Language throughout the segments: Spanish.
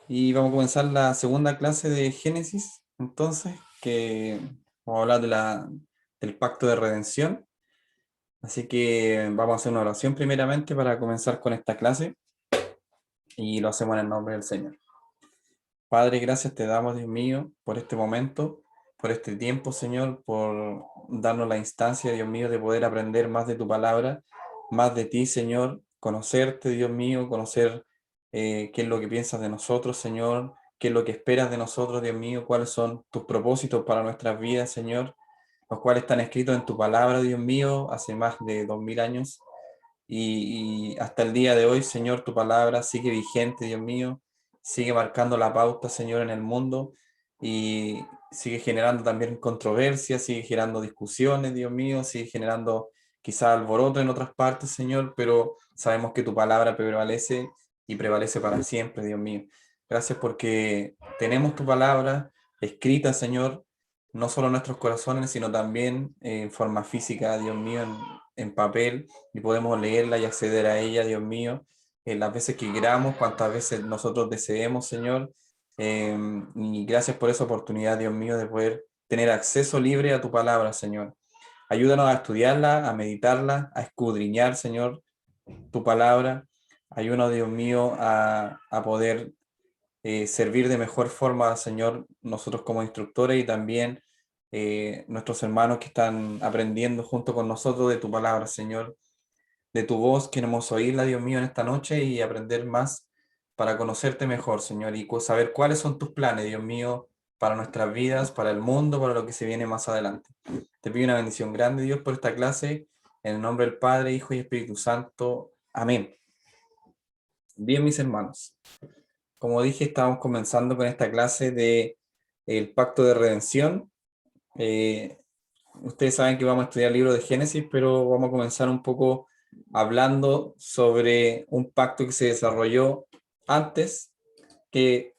Y vamos a comenzar la segunda clase de Génesis, entonces, que vamos a hablar del pacto de redención. Así que vamos a hacer una oración primeramente para comenzar con esta clase y lo hacemos en el nombre del Señor. Padre, gracias te damos, Dios mío, por este momento, por este tiempo, Señor, por darnos la instancia, Dios mío, de poder aprender más de tu palabra, más de ti, Señor, conocerte, Dios mío, conocer qué es lo que piensas de nosotros, Señor, qué es lo que esperas de nosotros, Dios mío, cuáles son tus propósitos para nuestras vidas, Señor, los cuales están escritos en tu palabra, Dios mío, hace más de 2000 años. Y hasta el día de hoy, Señor, tu palabra sigue vigente, Dios mío, sigue marcando la pauta, Señor, en el mundo y sigue generando también controversias, sigue generando discusiones, Dios mío, sigue generando quizá alboroto en otras partes, Señor, pero sabemos que tu palabra prevalece y prevalece para siempre, Dios mío. Gracias porque tenemos tu palabra escrita, Señor, no solo en nuestros corazones, sino también en forma física, Dios mío, en papel y podemos leerla y acceder a ella, Dios mío, las veces que queramos, cuantas veces nosotros deseemos, Señor. Y gracias por esa oportunidad, Dios mío, de poder tener acceso libre a tu palabra, Señor. Ayúdanos a estudiarla, a meditarla, a escudriñar, Señor, tu palabra. Ayúdanos, Dios mío, a poder servir de mejor forma, Señor, nosotros como instructores y también nuestros hermanos que están aprendiendo junto con nosotros de tu palabra, Señor, de tu voz. Queremos oírla, Dios mío, en esta noche y aprender más para conocerte mejor, Señor, y saber cuáles son tus planes, Dios mío, para nuestras vidas, para el mundo, para lo que se viene más adelante. Te pido una bendición grande, Dios, por esta clase, en el nombre del Padre, Hijo y Espíritu Santo. Amén. Bien, mis hermanos, como dije, estamos comenzando con esta clase de el pacto de redención. Eh, Ustedes saben que vamos a estudiar el libro de Génesis, pero vamos a comenzar un poco hablando sobre un pacto que se desarrolló antes que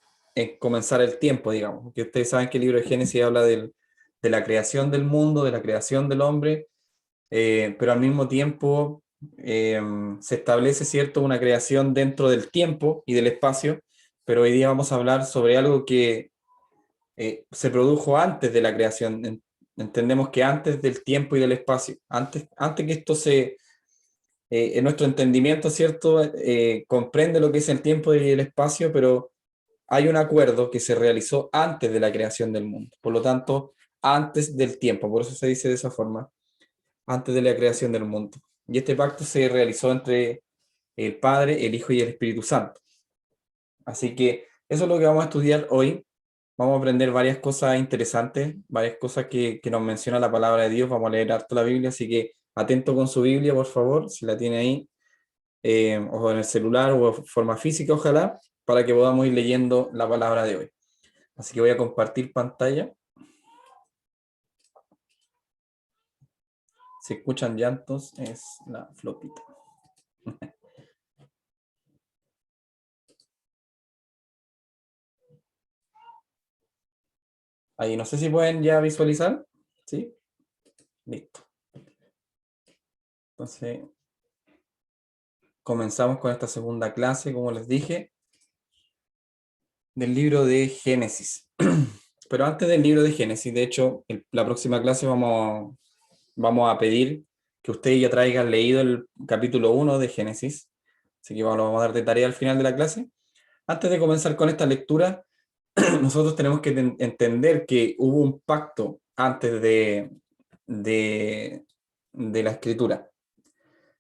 comenzar el tiempo, digamos. Que ustedes saben que el libro de Génesis habla de la creación del mundo, de la creación del hombre, pero al mismo tiempo eh, se establece, ¿cierto?, una creación dentro del tiempo y del espacio, pero hoy día vamos a hablar sobre algo que se produjo antes de la creación. Entendemos que antes del tiempo y del espacio, antes que esto en nuestro entendimiento, ¿cierto? Comprende lo que es el tiempo y el espacio, pero hay un acuerdo que se realizó antes de la creación del mundo. Por lo tanto, antes del tiempo, por eso se dice de esa forma, antes de la creación del mundo. Y este pacto se realizó entre el Padre, el Hijo y el Espíritu Santo. Así que eso es lo que vamos a estudiar hoy. Vamos a aprender varias cosas interesantes, varias cosas que nos menciona la palabra de Dios. Vamos a leer harto la Biblia, así que atento con su Biblia, por favor, si la tiene ahí, o en el celular o de forma física, ojalá, para que podamos ir leyendo la palabra de hoy. Así que voy a compartir pantalla. Si escuchan llantos, es la flopita. Ahí, no sé si pueden ya visualizar. ¿Sí? Listo. Entonces, comenzamos con esta segunda clase, como les dije, del libro de Génesis. Pero antes del libro de Génesis, de hecho, la próxima clase vamos a pedir que ustedes ya traigan leído el capítulo 1 de Génesis. Así que lo vamos a dar de tarea al final de la clase. Antes de comenzar con esta lectura, nosotros tenemos que entender que hubo un pacto antes de, de la escritura.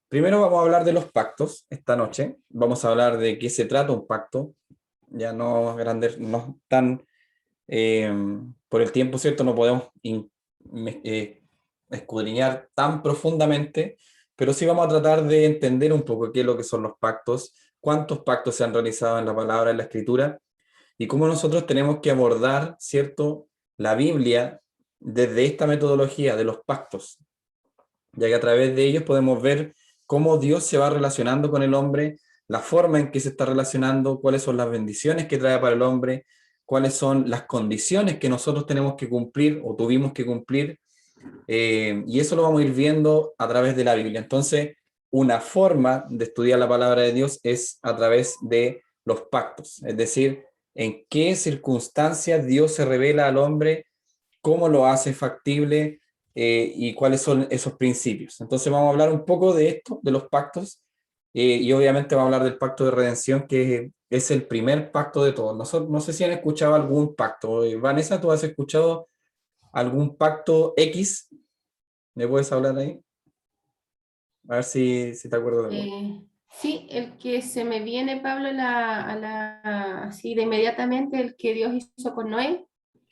Primero vamos a hablar de los pactos esta noche. Vamos a hablar de qué se trata un pacto. Ya no grandes, no tan eh, por el tiempo, ¿cierto? No podemos escudriñar tan profundamente, pero sí vamos a tratar de entender un poco qué es lo que son los pactos, cuántos pactos se han realizado en la palabra, en la escritura, y cómo nosotros tenemos que abordar, ¿cierto?, la Biblia desde esta metodología de los pactos, ya que a través de ellos podemos ver cómo Dios se va relacionando con el hombre, la forma en que se está relacionando, cuáles son las bendiciones que trae para el hombre, cuáles son las condiciones que nosotros tenemos que cumplir o tuvimos que cumplir, y eso lo vamos a ir viendo a través de la Biblia. Entonces, una forma de estudiar la palabra de Dios es a través de los pactos, es decir, en qué circunstancias Dios se revela al hombre, cómo lo hace factible y cuáles son esos principios. Entonces vamos a hablar un poco de esto, de los pactos, y obviamente vamos a hablar del pacto de redención, que es el primer pacto de todos. No sé si han escuchado algún pacto. Vanessa, ¿tú has escuchado algún pacto X? ¿Me puedes hablar ahí? A ver si te acuerdas de alguno. Sí, el que se me viene, Pablo, así de inmediatamente, el que Dios hizo con Noé.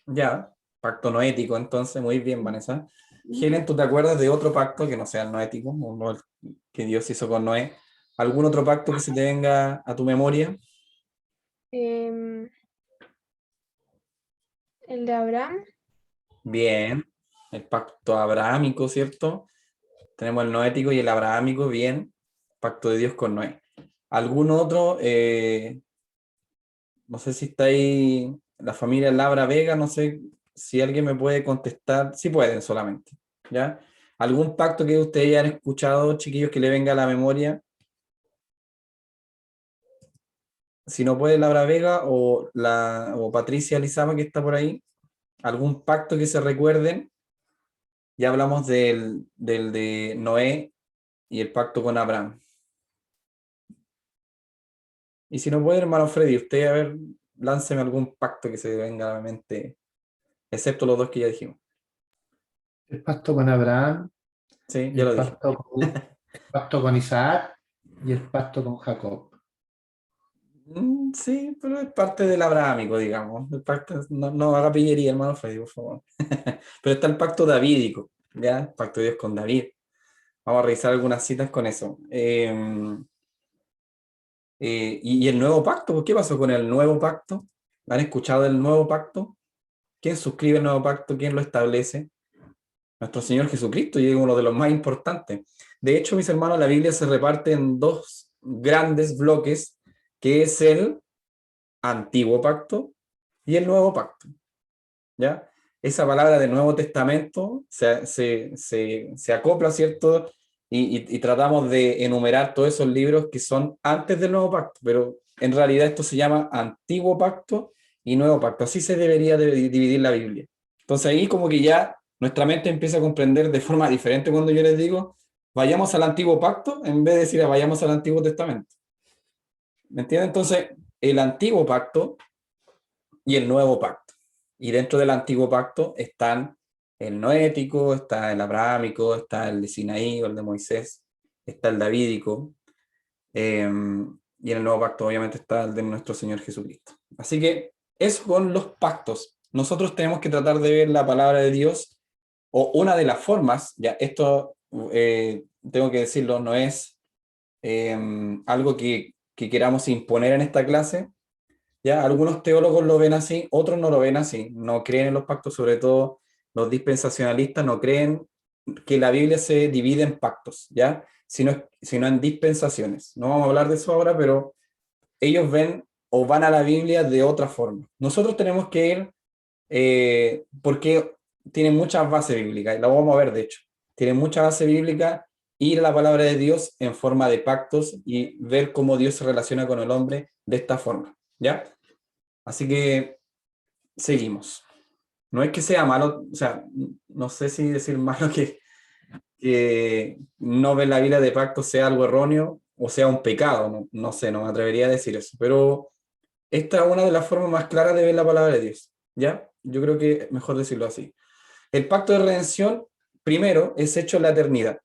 Ya, pacto noético, entonces, muy bien, Vanessa. Mm. Helen, ¿tú te acuerdas de otro pacto que no sea el noético, o no el que Dios hizo con Noé? ¿Algún otro pacto que se te venga a tu memoria? Em, el de Abraham. Bien, el pacto abrahámico, ¿cierto? Tenemos el noético y el abrahámico, bien, pacto de Dios con Noé. ¿Algún otro? No sé si está ahí la familia Labra Vega, no sé si alguien me puede contestar, si pueden solamente, ¿ya? ¿Algún pacto que ustedes ya han escuchado, chiquillos, que le venga a la memoria? Si no puede Labra Vega o Patricia Lizama, que está por ahí, ¿algún pacto que se recuerden? Ya hablamos del de Noé y el pacto con Abraham. Y si no puede, hermano Freddy, usted, a ver, lánceme algún pacto que se venga a la mente, excepto los dos que ya dijimos. El pacto con Abraham, Sí, ya el lo dije. pacto con Isaac y el pacto con Jacob. Sí, pero es parte del abrahámico, digamos. No haga pillería, hermano Freddy, por favor. Pero está el pacto davídico, ¿ya? El pacto de Dios con David. Vamos a revisar algunas citas con eso. Y el nuevo pacto, ¿por qué pasó con el nuevo pacto? ¿Han escuchado del nuevo pacto? ¿Quién suscribe el nuevo pacto? ¿Quién lo establece? Nuestro Señor Jesucristo, y es uno de los más importantes. De hecho, mis hermanos, la Biblia se reparte en dos grandes bloques, que es el Antiguo Pacto y el Nuevo Pacto, ¿ya? Esa palabra del Nuevo Testamento se acopla, ¿cierto? Y tratamos de enumerar todos esos libros que son antes del Nuevo Pacto, pero en realidad esto se llama Antiguo Pacto y Nuevo Pacto. Así se debería de dividir la Biblia. Entonces ahí como que ya nuestra mente empieza a comprender de forma diferente cuando yo les digo, vayamos al Antiguo Pacto, en vez de decir vayamos al Antiguo Testamento. ¿Me entienden? Entonces, el Antiguo Pacto y el Nuevo Pacto. Y dentro del Antiguo Pacto están el noético, está el abrahámico, está el de Sinaí o el de Moisés, está el davídico, y en el Nuevo Pacto obviamente está el de nuestro Señor Jesucristo. Así que eso con los pactos. Nosotros tenemos que tratar de ver la palabra de Dios, o una de las formas, ya esto tengo que decirlo, no es algo que queramos imponer en esta clase. Ya, algunos teólogos lo ven así, otros no lo ven así, no creen en los pactos, sobre todo los dispensacionalistas no creen que la Biblia se divide en pactos, ¿ya? Sino en dispensaciones. No vamos a hablar de eso ahora, pero ellos ven o van a la Biblia de otra forma. Nosotros tenemos que ir, porque tiene muchas bases bíblicas, y la vamos a ver de hecho, tiene mucha base bíblica, ir a la palabra de Dios en forma de pactos y ver cómo Dios se relaciona con el hombre de esta forma, ¿ya? Así que seguimos. No es que sea malo, o sea, no sé si decir malo que no ver la Biblia de pacto sea algo erróneo o sea un pecado, no sé, no me atrevería a decir eso, pero esta es una de las formas más claras de ver la palabra de Dios, ¿ya? Yo creo que es mejor decirlo así. El pacto de redención, primero, es hecho en la eternidad,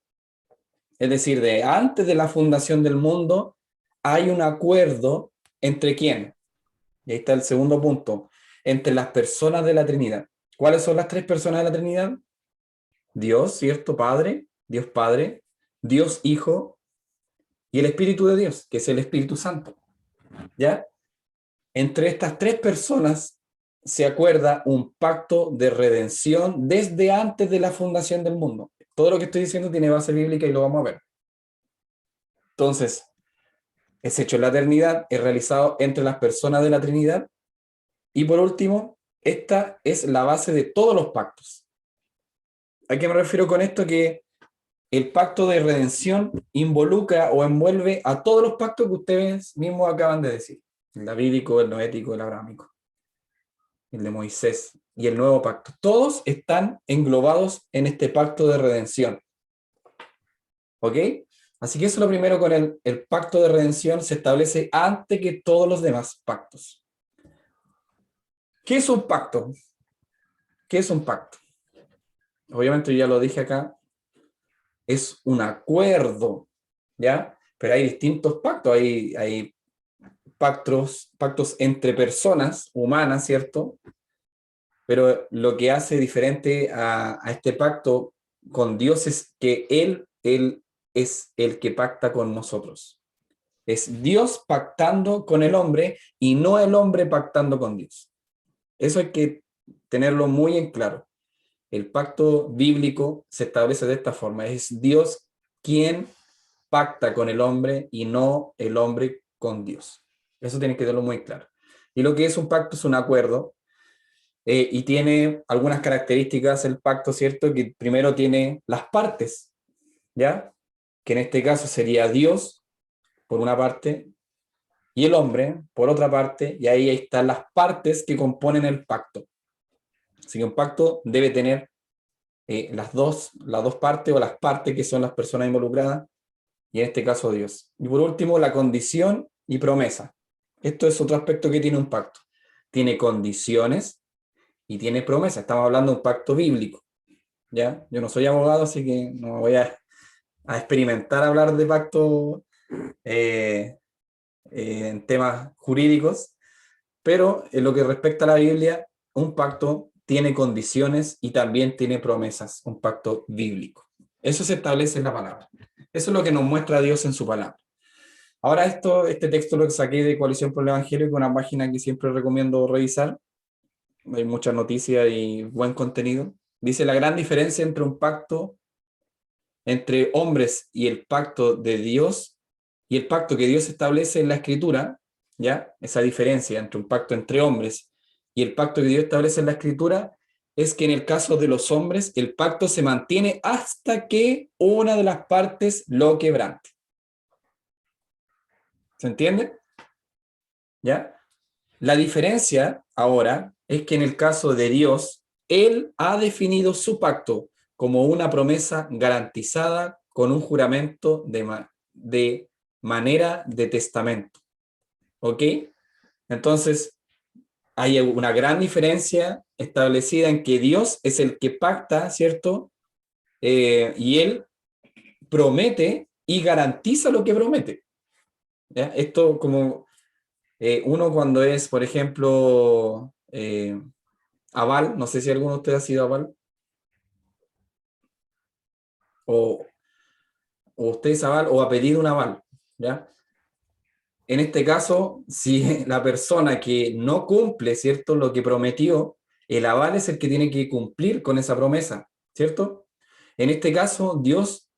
es decir, de antes de la fundación del mundo, hay un acuerdo entre quién. Y ahí está el segundo punto, entre las personas de la Trinidad. ¿Cuáles son las tres personas de la Trinidad? Dios, ¿cierto? Padre, Dios Padre, Dios Hijo y el Espíritu de Dios, que es el Espíritu Santo. ¿Ya? Entre estas tres personas se acuerda un pacto de redención desde antes de la fundación del mundo. Todo lo que estoy diciendo tiene base bíblica y lo vamos a ver. Entonces, es hecho en la eternidad, es realizado entre las personas de la Trinidad. Y por último, esta es la base de todos los pactos. ¿A qué me refiero con esto? Que el pacto de redención involucra o envuelve a todos los pactos que ustedes mismos acaban de decir. El davídico, el noético, el abrámico, el de Moisés y el nuevo pacto. Todos están englobados en este pacto de redención. ¿Ok? Así que eso es lo primero con el pacto de redención, se establece antes que todos los demás pactos. ¿Qué es un pacto? ¿Qué es un pacto? Obviamente ya lo dije acá, es un acuerdo, ¿ya? Pero hay distintos pactos, hay pactos entre personas humanas, ¿cierto? Pero lo que hace diferente a este pacto con Dios es que Él es el que pacta con nosotros. Es Dios pactando con el hombre y no el hombre pactando con Dios. Eso hay que tenerlo muy en claro. El pacto bíblico se establece de esta forma. Es Dios quien pacta con el hombre y no el hombre con Dios. Eso tiene que tenerlo muy claro. Y lo que es un pacto es un acuerdo y tiene algunas características el pacto, ¿cierto? Que primero tiene las partes, ¿ya? Que en este caso sería Dios, por una parte, y el hombre, por otra parte, y ahí están las partes que componen el pacto. Así que un pacto debe tener las dos partes o las partes que son las personas involucradas, y en este caso Dios. Y por último, la condición y promesa. Esto es otro aspecto que tiene un pacto. Tiene condiciones y tiene promesa. Estamos hablando de un pacto bíblico, ¿ya? Yo no soy abogado, así que no voy a experimentar hablar de pacto en temas jurídicos, pero en lo que respecta a la Biblia, un pacto tiene condiciones y también tiene promesas, un pacto bíblico. Eso se establece en la palabra. Eso es lo que nos muestra Dios en su palabra. Ahora este texto lo saqué de Coalición por el Evangelio, que es una página que siempre recomiendo revisar. Hay muchas noticias y buen contenido. Dice la gran diferencia entre un pacto entre hombres y el pacto de Dios y el pacto que Dios establece en la Escritura, ¿ya? Esa diferencia entre un pacto entre hombres y el pacto que Dios establece en la Escritura es que en el caso de los hombres el pacto se mantiene hasta que una de las partes lo quebrante. ¿Se entiende? ¿Ya? La diferencia ahora es que en el caso de Dios, Él ha definido su pacto como una promesa garantizada con un juramento de manera de testamento. ¿Ok? Entonces, hay una gran diferencia establecida en que Dios es el que pacta, ¿cierto? Y Él promete y garantiza lo que promete. ¿Ya? Esto como uno cuando es, por ejemplo, aval, no sé si alguno de ustedes ha sido aval, o, o usted es aval o ha pedido un aval, ¿ya? En este caso, si la persona que no cumple, ¿cierto?, lo que prometió, el aval es el que tiene que cumplir con esa promesa, ¿cierto? En este caso, Dios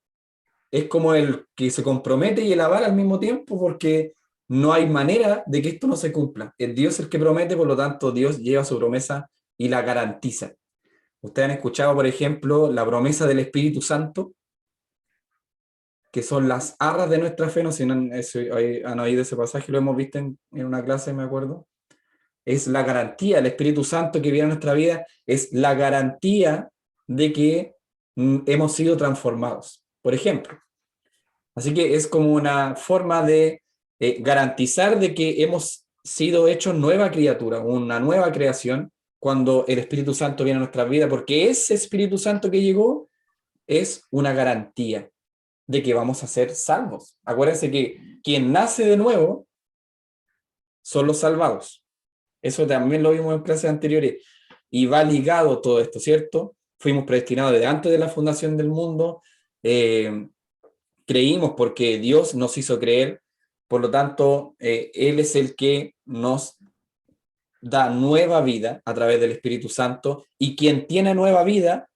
es como el que se compromete y el aval al mismo tiempo porque no hay manera de que esto no se cumpla. Es Dios el que promete, por lo tanto, Dios lleva su promesa y la garantiza. Ustedes han escuchado, por ejemplo, la promesa del Espíritu Santo, que son las arras de nuestra fe, no sé si han oído ese pasaje, lo hemos visto en una clase, me acuerdo. Es la garantía, el Espíritu Santo que viene a nuestra vida, es la garantía de que hemos sido transformados, por ejemplo. Así que es como una forma de garantizar de que hemos sido hechos nueva criatura, una nueva creación, cuando el Espíritu Santo viene a nuestra vida, porque ese Espíritu Santo que llegó es una garantía de que vamos a ser salvos. Acuérdense que quien nace de nuevo son los salvados. Eso también lo vimos en clases anteriores. Y va ligado todo esto, ¿cierto? Fuimos predestinados desde antes de la fundación del mundo. Creímos porque Dios nos hizo creer. Por lo tanto, Él es el que nos da nueva vida a través del Espíritu Santo. Y quien tiene nueva vida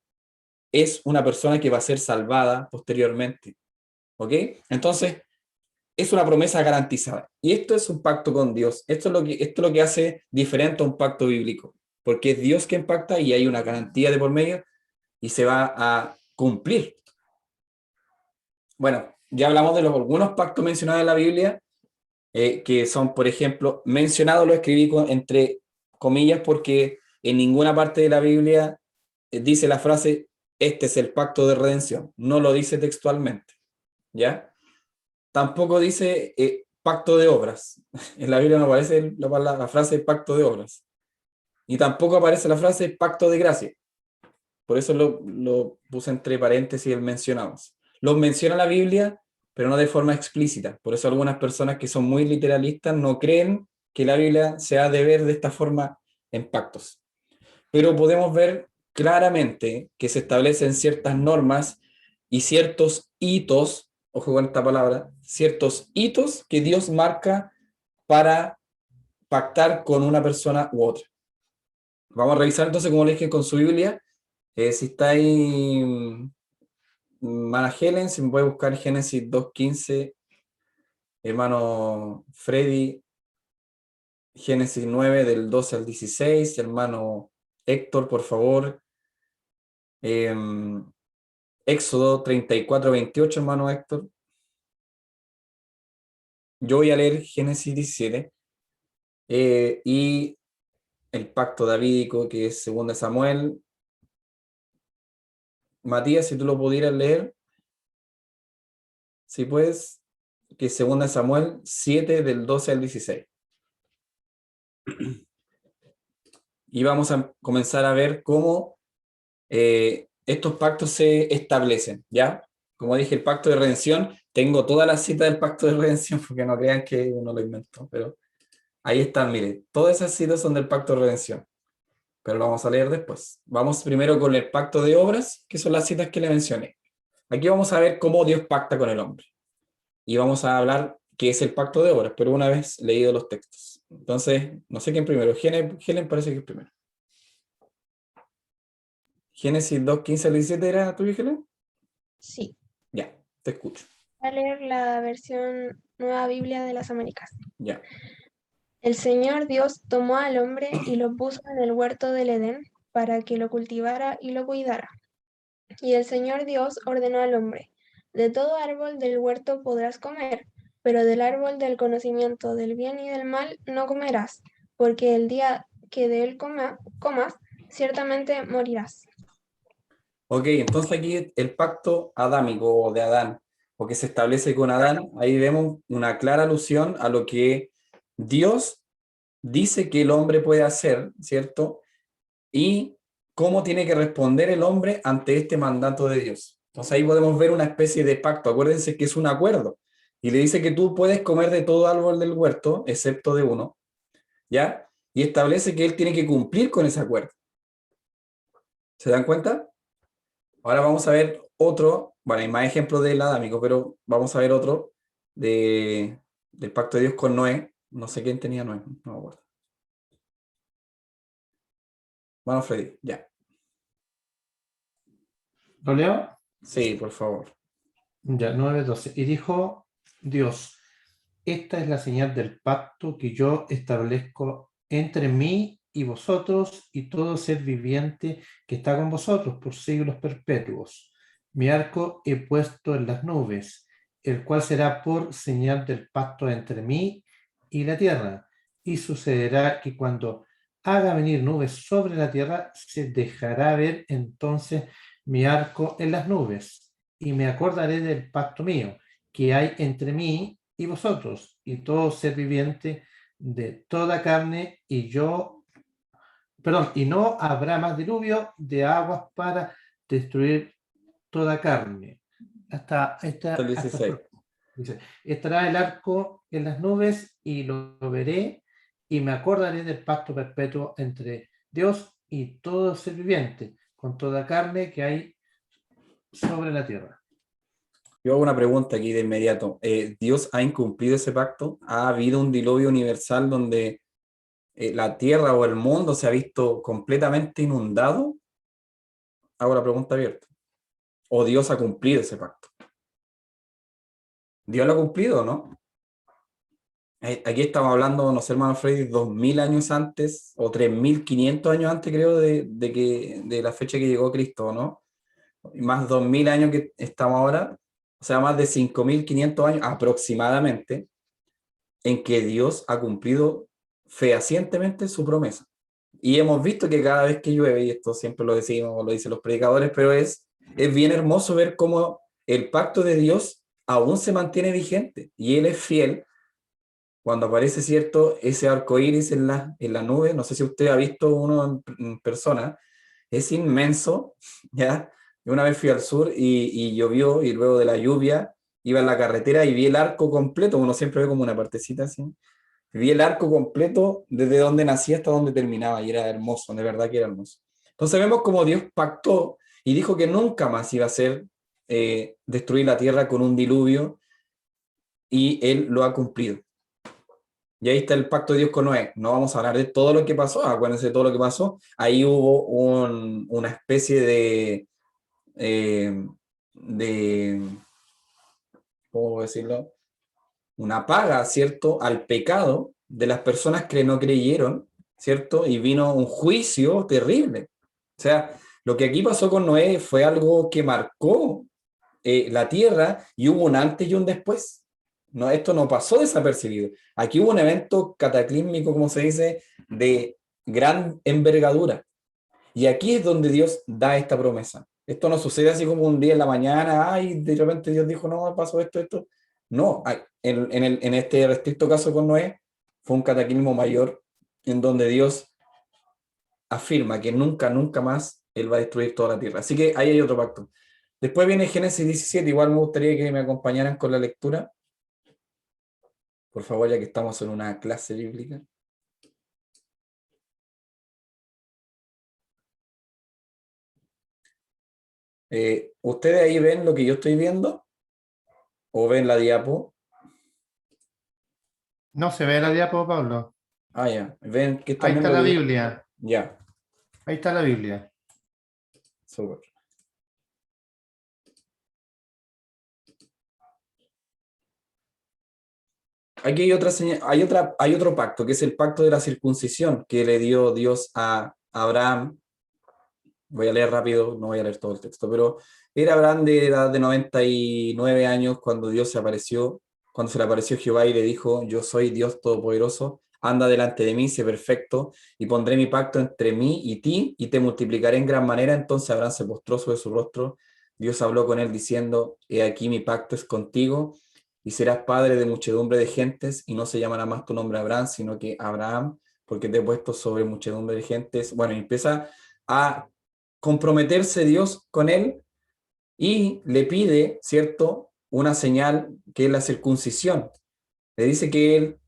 es una persona que va a ser salvada posteriormente. ¿Ok? Entonces, es una promesa garantizada. Y esto es un pacto con Dios. Esto es lo que hace diferente a un pacto bíblico. Porque es Dios quien pacta y hay una garantía de por medio y se va a cumplir. Bueno, ya hablamos de algunos pactos mencionados en la Biblia. que son, por ejemplo, mencionado, lo escribí entre comillas porque en ninguna parte de la Biblia dice la frase, este es el pacto de redención. No lo dice textualmente, ¿ya? Tampoco dice pacto de obras. En la Biblia no aparece la frase pacto de obras. Y tampoco aparece la frase pacto de gracia. Por eso lo puse entre paréntesis el mencionamos. Los menciona la Biblia, pero no de forma explícita. Por eso algunas personas que son muy literalistas no creen que la Biblia se ha de ver de esta forma en pactos. Pero podemos ver claramente que se establecen ciertas normas y ciertos hitos, ojo con esta palabra, ciertos hitos que Dios marca para pactar con una persona u otra. Vamos a revisar entonces, como les dije, con su Biblia. Si está ahí, Mana Helen, si me puede buscar Génesis 2:15, hermano Freddy, Génesis 9 del 12 al 16, hermano Héctor, por favor. Éxodo 34:28, hermano Héctor. Yo voy a leer Génesis 17 y el pacto davídico, que es 2 Samuel. Matías, si tú lo pudieras leer, si puedes, que es 2 Samuel 7 del 12 al 16. Y vamos a comenzar a ver cómo estos pactos se establecen, ¿ya? Como dije, el pacto de redención, tengo todas las citas del pacto de redención, porque no crean que uno lo inventó, pero ahí están, mire, todas esas citas son del pacto de redención, pero lo vamos a leer después. Vamos primero con el pacto de obras, que son las citas que le mencioné. Aquí vamos a ver cómo Dios pacta con el hombre. Y vamos a hablar qué es el pacto de obras, pero una vez leído los textos. Entonces, no sé quién primero. Helen parece que es primero. Génesis 2:15 al 17, ¿era tuyo, Helen? Sí. Ya, te escucho. Voy a leer la versión Nueva Biblia de las Américas. Ya. El Señor Dios tomó al hombre y lo puso en el huerto del Edén para que lo cultivara y lo cuidara. Y el Señor Dios ordenó al hombre, de todo árbol del huerto podrás comer, pero del árbol del conocimiento del bien y del mal no comerás, porque el día que de él comas, ciertamente morirás. Ok, entonces aquí el pacto adámico o de Adán, o que se establece con Adán, ahí vemos una clara alusión a lo que Dios dice que el hombre puede hacer, ¿cierto? Y cómo tiene que responder el hombre ante este mandato de Dios. Entonces ahí podemos ver una especie de pacto. Acuérdense que es un acuerdo. Y le dice que tú puedes comer de todo árbol del huerto, excepto de uno, ¿ya? Y establece que él tiene que cumplir con ese acuerdo. ¿Se dan cuenta? Ahora vamos a ver otro, bueno, hay más ejemplos del adámico, pero vamos a ver otro del pacto de Dios con Noé. No sé quién tenía Noé, no me acuerdo. Bueno, Freddy, ya. ¿Lo leo? Sí, por favor. Ya, 9:12. Y dijo Dios, esta es la señal del pacto que yo establezco entre mí y vosotros y todo ser viviente que está con vosotros por siglos perpetuos. Mi arco he puesto en las nubes, el cual será por señal del pacto entre mí y la tierra. Y sucederá que cuando haga venir nubes sobre la tierra, se dejará ver entonces mi arco en las nubes, y me acordaré del pacto mío que hay entre mí y vosotros, y todo ser viviente de toda carne, y no habrá más diluvio de aguas para destruir toda carne. Hasta El 16. dice, estará el arco en las nubes y lo veré y me acordaré del pacto perpetuo entre Dios y todo ser viviente, con toda carne que hay sobre la tierra. Yo hago una pregunta aquí de inmediato. ¿Dios ha incumplido ese pacto? ¿Ha habido un diluvio universal donde la tierra o el mundo se ha visto completamente inundado? Hago la pregunta abierta. ¿O Dios ha cumplido ese pacto? ¿Dios lo ha cumplido, no? Aquí estamos hablando, no sé, hermano Freddy, 2000 años antes o 3500 años antes, creo, de la fecha que llegó Cristo, ¿no? Y más 2000 años que estamos ahora, o sea, más de 5500 años aproximadamente. en que Dios ha cumplido fehacientemente su promesa. Y hemos visto que cada vez que llueve, y esto siempre lo decimos, lo dicen los predicadores, pero es bien hermoso ver cómo el pacto de Dios aún se mantiene vigente y Él es fiel cuando aparece, ¿cierto?, ese arco iris en la nube. No sé si usted ha visto uno en persona, es inmenso, ¿ya? Yo una vez fui al sur y llovió, y luego de la lluvia iba en la carretera y vi el arco completo. Uno siempre ve como una partecita así. Vi el arco completo desde donde nacía hasta donde terminaba, y era hermoso, de verdad que era hermoso. Entonces vemos como Dios pactó y dijo que nunca más iba a ser destruir la tierra con un diluvio, y Él lo ha cumplido. Y ahí está el pacto de Dios con Noé. No vamos a hablar de todo lo que pasó, acuérdense de todo lo que pasó. Ahí hubo una especie de, ¿cómo decirlo? Una paga, ¿cierto?, al pecado de las personas que no creyeron, ¿cierto? Y vino un juicio terrible. O sea, lo que aquí pasó con Noé fue algo que marcó la tierra, y hubo un antes y un después. No, esto no pasó desapercibido. Aquí hubo un evento cataclísmico, como se dice, de gran envergadura. Y aquí es donde Dios da esta promesa. Esto no sucede así como un día en la mañana, ay, de repente Dios dijo, no, pasó esto. No, en este restricto caso con Noé, fue un cataclismo mayor en donde Dios afirma que nunca más Él va a destruir toda la tierra. Así que ahí hay otro pacto. Después viene Génesis 17, igual me gustaría que me acompañaran con la lectura, por favor, ya que estamos en una clase bíblica. ¿Ustedes ahí ven lo que yo estoy viendo? ¿O ven la diapo? No se ve la diapo, Pablo. Ah, ya. ¿Ven que Ahí están está viendo la lo que yo? Biblia. Ya, Ahí está la Biblia. súper. Aquí hay otra señal, hay otro pacto, que es el pacto de la circuncisión que le dio Dios a Abraham. Voy a leer rápido, no voy a leer todo el texto, pero era Abraham de edad de 99 años cuando Dios se apareció, cuando se le apareció Jehová y le dijo, yo soy Dios Todopoderoso, anda delante de mí, sé perfecto, y pondré mi pacto entre mí y ti, y te multiplicaré en gran manera. Entonces Abraham se postró sobre su rostro. Dios habló con él diciendo, he aquí mi pacto es contigo, y serás padre de muchedumbre de gentes, y no se llamará más tu nombre Abraham, sino que Abraham, porque te he puesto sobre muchedumbre de gentes. Bueno, y empieza a comprometerse Dios con él y le pide, ¿cierto?, una señal que es la circuncisión. Le dice que él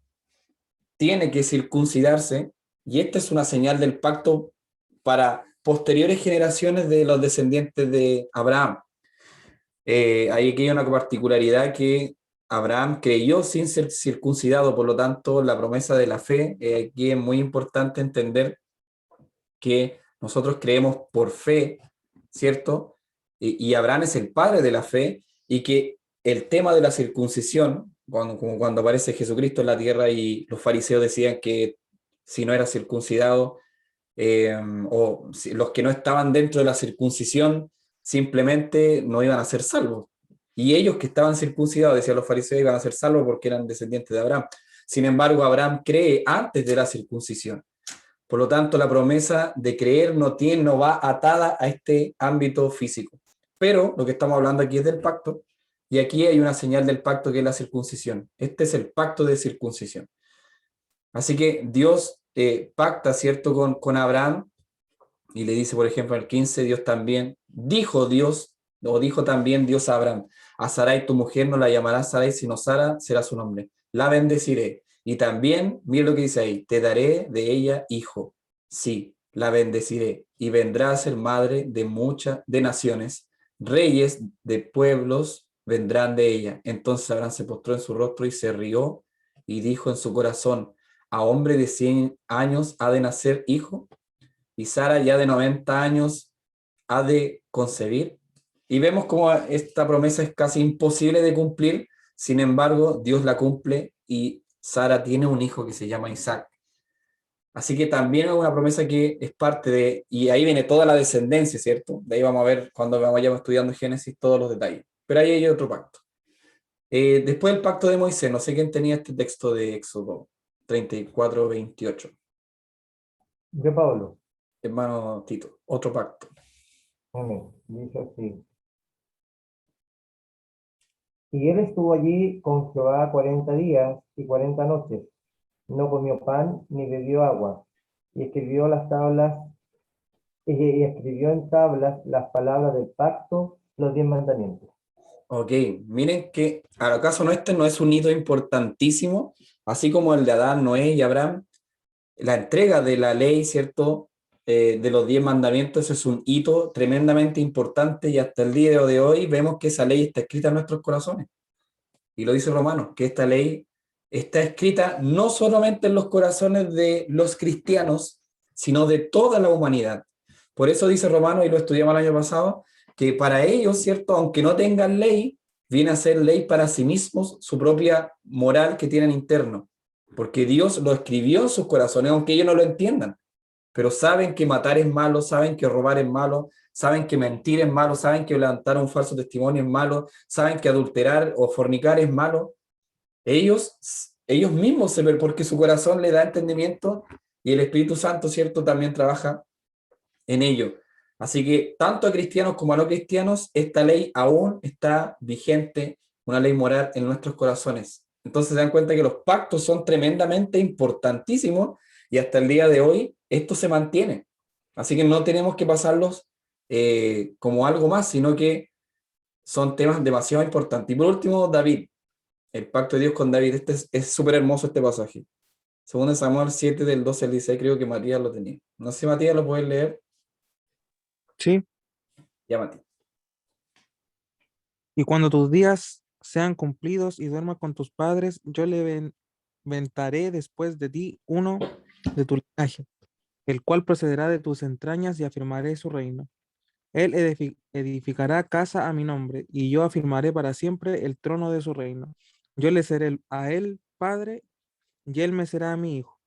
tiene que circuncidarse, y esta es una señal del pacto para posteriores generaciones de los descendientes de Abraham. Hay aquí una particularidad, que Abraham creyó sin ser circuncidado, por lo tanto la promesa de la fe, aquí es muy importante entender que nosotros creemos por fe, ¿cierto? Y Abraham es el padre de la fe, y que el tema de la circuncisión, como cuando aparece Jesucristo en la tierra y los fariseos decían que si no era circuncidado, o si los que no estaban dentro de la circuncisión simplemente no iban a ser salvos. Y ellos que estaban circuncidados, decían los fariseos, iban a ser salvos porque eran descendientes de Abraham. Sin embargo, Abraham cree antes de la circuncisión. Por lo tanto, la promesa de creer no va atada a este ámbito físico. Pero lo que estamos hablando aquí es del pacto, y aquí hay una señal del pacto que es la circuncisión. Este es el pacto de circuncisión. Así que Dios pacta, ¿cierto?, con Abraham, y le dice, por ejemplo, en el 15, Dios también, dijo también Dios a Abraham, a Sarai tu mujer no la llamarás Sarai, sino Sara será su nombre. La bendeciré. Y también, mira lo que dice ahí, te daré de ella hijo. Sí, la bendeciré. Y vendrá a ser madre de muchas de naciones. Reyes de pueblos vendrán de ella. Entonces Abraham se postró en su rostro y se rió y dijo en su corazón, a hombre de 100 años ha de nacer hijo, y Sara ya de 90 años ha de concebir. Y vemos cómo esta promesa es casi imposible de cumplir, sin embargo, Dios la cumple y Sara tiene un hijo que se llama Isaac. Así que también es una promesa que es parte de, y ahí viene toda la descendencia, ¿cierto? De ahí vamos a ver cuando vayamos estudiando Génesis todos los detalles. Pero ahí hay otro pacto. Después del pacto de Moisés, no sé quién tenía este texto de Éxodo 34:28. Yo, Pablo. Hermano Tito, otro pacto. Amén. Dice así. Y él estuvo allí con Jehová 40 días y 40 noches. No comió pan ni bebió agua. Y escribió las tablas, y escribió en tablas las palabras del pacto, los 10 mandamientos. Ok, miren que acaso no este no es un hito importantísimo, así como el de Adán, Noé y Abraham, la entrega de la ley, ¿cierto? De los 10 mandamientos es un hito tremendamente importante y hasta el día de hoy vemos que esa ley está escrita en nuestros corazones. Y lo dice Romanos, que esta ley está escrita no solamente en los corazones de los cristianos, sino de toda la humanidad. Por eso dice Romanos, y lo estudiamos el año pasado, que para ellos, ¿cierto? Aunque no tengan ley, viene a ser ley para sí mismos, su propia moral que tienen interno. Porque Dios lo escribió en sus corazones, aunque ellos no lo entiendan. Pero saben que matar es malo, saben que robar es malo, saben que mentir es malo, saben que levantar un falso testimonio es malo, saben que adulterar o fornicar es malo. Ellos mismos se ven porque su corazón le da entendimiento y el Espíritu Santo, ¿cierto?, también trabaja en ello. Así que tanto a cristianos como a no cristianos, esta ley aún está vigente, una ley moral en nuestros corazones. Entonces se dan cuenta que los pactos son tremendamente importantísimos y hasta el día de hoy esto se mantiene. Así que no tenemos que pasarlos como algo más, sino que son temas demasiado importantes. Y por último, David, el pacto de Dios con David. Es súper hermoso este pasaje. Segundo Samuel 7 del 12 al 16, creo que Matías lo tenía. No sé si Matías lo puedes leer. Sí. Ya, Matías. Y cuando tus días sean cumplidos y duermas con tus padres, yo levantaré después de ti uno de tu linaje, el cual procederá de tus entrañas y afirmaré su reino. Él edificará casa a mi nombre, y yo afirmaré para siempre el trono de su reino. Yo le seré a él padre, y él me será a mi hijo.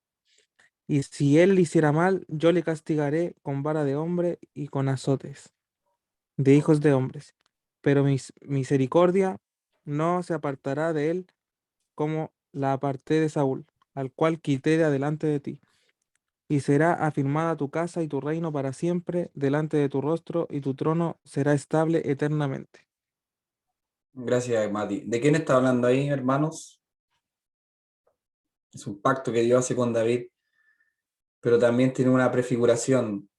Y si él le hiciera mal, yo le castigaré con vara de hombre y con azotes de hijos de hombres. Pero mi misericordia no se apartará de él como la aparté de Saúl, al cual quité de adelante de ti. Y será afirmada tu casa y tu reino para siempre delante de tu rostro, y tu trono será estable eternamente. Gracias, Mati. ¿De quién está hablando ahí, hermanos? Es un pacto que Dios hace con David, pero también tiene una prefiguración.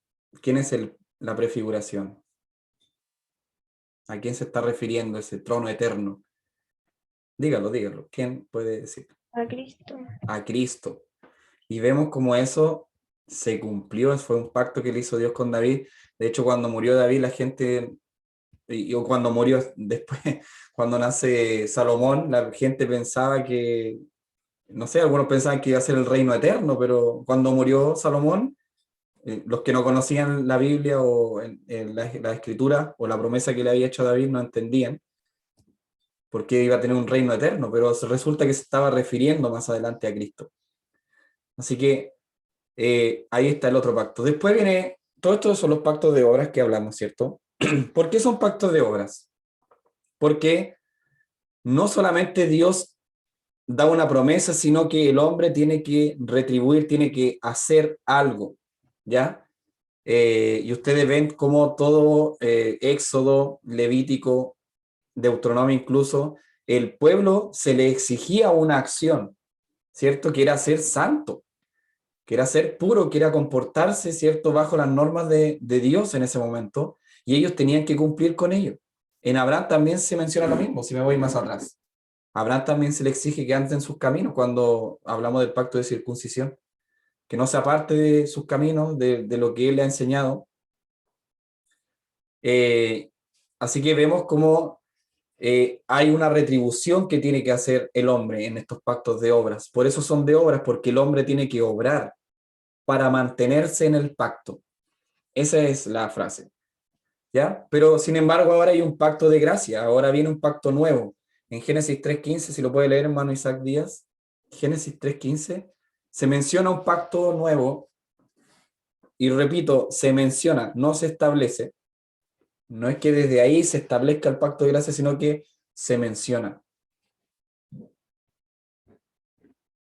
¿Quién es la prefiguración? ¿A quién se está refiriendo ese trono eterno? Dígalo, dígalo. ¿Quién puede decir? A Cristo. A Cristo. Y vemos como eso se cumplió, fue un pacto que le hizo Dios con David. De hecho, cuando murió David, la gente, o cuando murió después, cuando nace Salomón, la gente pensaba que, no sé, algunos pensaban que iba a ser el reino eterno, pero cuando murió Salomón, los que no conocían la Biblia o la escritura o la promesa que le había hecho a David no entendían por qué iba a tener un reino eterno, pero resulta que se estaba refiriendo más adelante a Cristo. Así que ahí está el otro pacto. Después viene, todo esto son los pactos de obras que hablamos, ¿cierto? ¿Por qué son pactos de obras? Porque no solamente Dios da una promesa, sino que el hombre tiene que retribuir, tiene que hacer algo, ¿ya? Y ustedes ven cómo todo Éxodo, Levítico, Deuteronomio incluso, el pueblo se le exigía una acción, ¿cierto? Que era ser santo, que era ser puro, que era comportarse, ¿cierto?, bajo las normas de Dios en ese momento, y ellos tenían que cumplir con ello. En Abraham también se menciona lo mismo, si me voy más atrás. A Abraham también se le exige que ande en sus caminos cuando hablamos del pacto de circuncisión, que no se aparte de sus caminos, de lo que él le ha enseñado. Así que vemos cómo hay una retribución que tiene que hacer el hombre en estos pactos de obras. Por eso son de obras, porque el hombre tiene que obrar para mantenerse en el pacto. Esa es la frase, ¿ya? Pero sin embargo ahora hay un pacto de gracia, ahora viene un pacto nuevo. En Génesis 3.15, si lo puede leer, hermano Isaac Díaz, Génesis 3.15, se menciona un pacto nuevo, y repito, se menciona, no se establece. No es que desde ahí se establezca el pacto de gracia, sino que se menciona.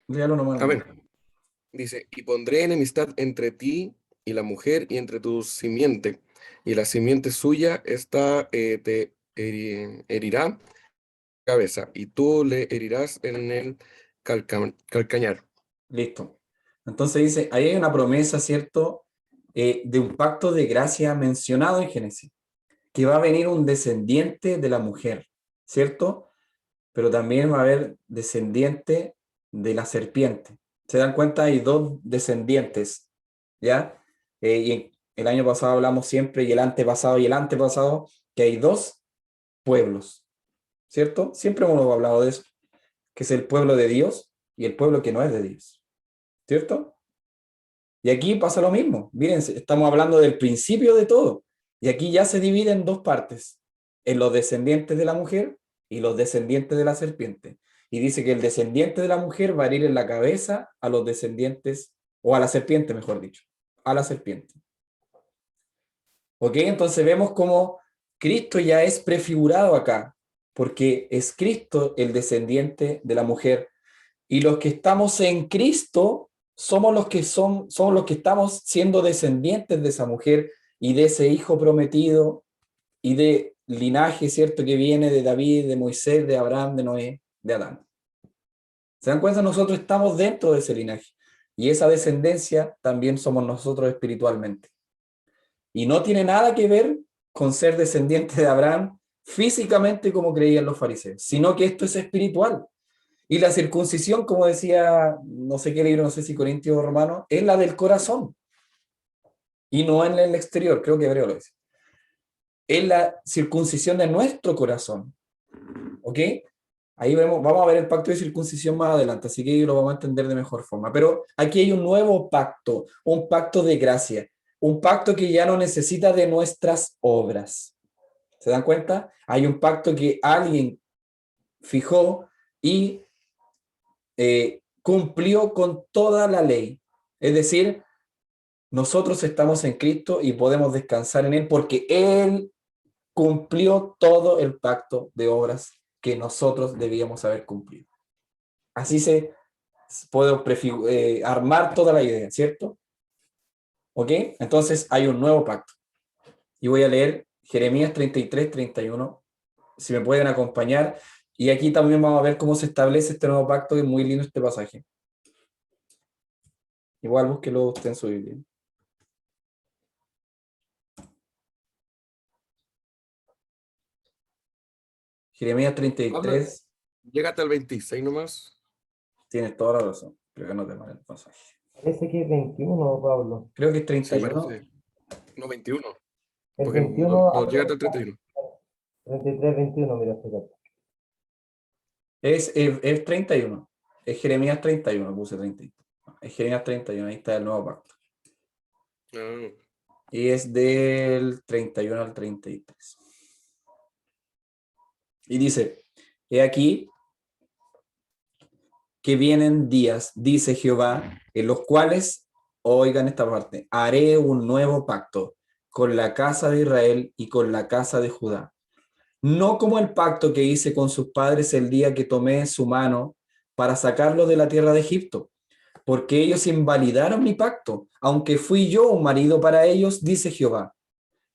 Léalo nomás. Amén. Dice, y pondré enemistad entre ti y la mujer y entre tu simiente, y la simiente suya te herirá cabeza, y tú le herirás en el calcañar. Listo. Entonces dice, ahí hay una promesa, ¿cierto? De un pacto de gracia mencionado en Génesis, que va a venir un descendiente de la mujer, ¿cierto? Pero también va a haber descendiente de la serpiente. ¿Se dan cuenta? Hay dos descendientes, ¿ya? El año pasado hablamos siempre, y el antepasado, que hay dos pueblos, ¿cierto? Siempre hemos hablado de eso, que es el pueblo de Dios y el pueblo que no es de Dios, ¿cierto? Y aquí pasa lo mismo. Miren, estamos hablando del principio de todo. Y aquí ya se divide en dos partes, en los descendientes de la mujer y los descendientes de la serpiente. Y dice que el descendiente de la mujer va a herir en la cabeza a los descendientes, o a la serpiente, mejor dicho, a la serpiente. ¿Ok? Entonces vemos cómo Cristo ya es prefigurado acá, porque es Cristo el descendiente de la mujer. Y los que estamos en Cristo somos los que somos los que estamos siendo descendientes de esa mujer y de ese hijo prometido y de linaje, ¿cierto? Que viene de David, de Moisés, de Abraham, de Noé, de Adán. ¿Se dan cuenta? Nosotros estamos dentro de ese linaje y esa descendencia también somos nosotros espiritualmente. Y no tiene nada que ver con ser descendiente de Abraham físicamente como creían los fariseos, sino que esto es espiritual. Y la circuncisión, como decía, no sé qué libro, no sé si Corintios o Romanos, es la del corazón. Y no en el exterior, creo que Hebreo lo dice. Es la circuncisión de nuestro corazón. ¿Ok? Ahí vamos a ver el pacto de circuncisión más adelante, así que lo vamos a entender de mejor forma. Pero aquí hay un nuevo pacto, un pacto de gracia, un pacto que ya no necesita de nuestras obras. ¿Se dan cuenta? Hay un pacto que alguien fijó y cumplió con toda la ley. Es decir, nosotros estamos en Cristo y podemos descansar en Él porque Él cumplió todo el pacto de obras que nosotros debíamos haber cumplido. Así se puede armar toda la idea, ¿cierto? ¿Ok? Entonces hay un nuevo pacto. Y voy a leer Jeremías 33, 31, si me pueden acompañar. Y aquí también vamos a ver cómo se establece este nuevo pacto, que es muy lindo este pasaje. Igual búsquelo usted en su Biblia. Jeremías 33, Llégate al 26 nomás. tienes toda la razón. Creo que no te mal el pasaje. Parece que es 21, Pablo. Creo que es Sí, 31. parece. No, 21. El Porque 21, no llégate al 31. 33, 21, mira, fíjate. Es 31. Es Jeremías 31, puse 31. Es Jeremías 31, ahí está el nuevo pacto. Ah, Y es del 31 al 33. Y dice, he aquí que vienen días, dice Jehová, en los cuales, oigan esta parte, haré un nuevo pacto con la casa de Israel y con la casa de Judá. No como el pacto que hice con sus padres el día que tomé su mano para sacarlos de la tierra de Egipto, porque ellos invalidaron mi pacto, aunque fui yo un marido para ellos, dice Jehová.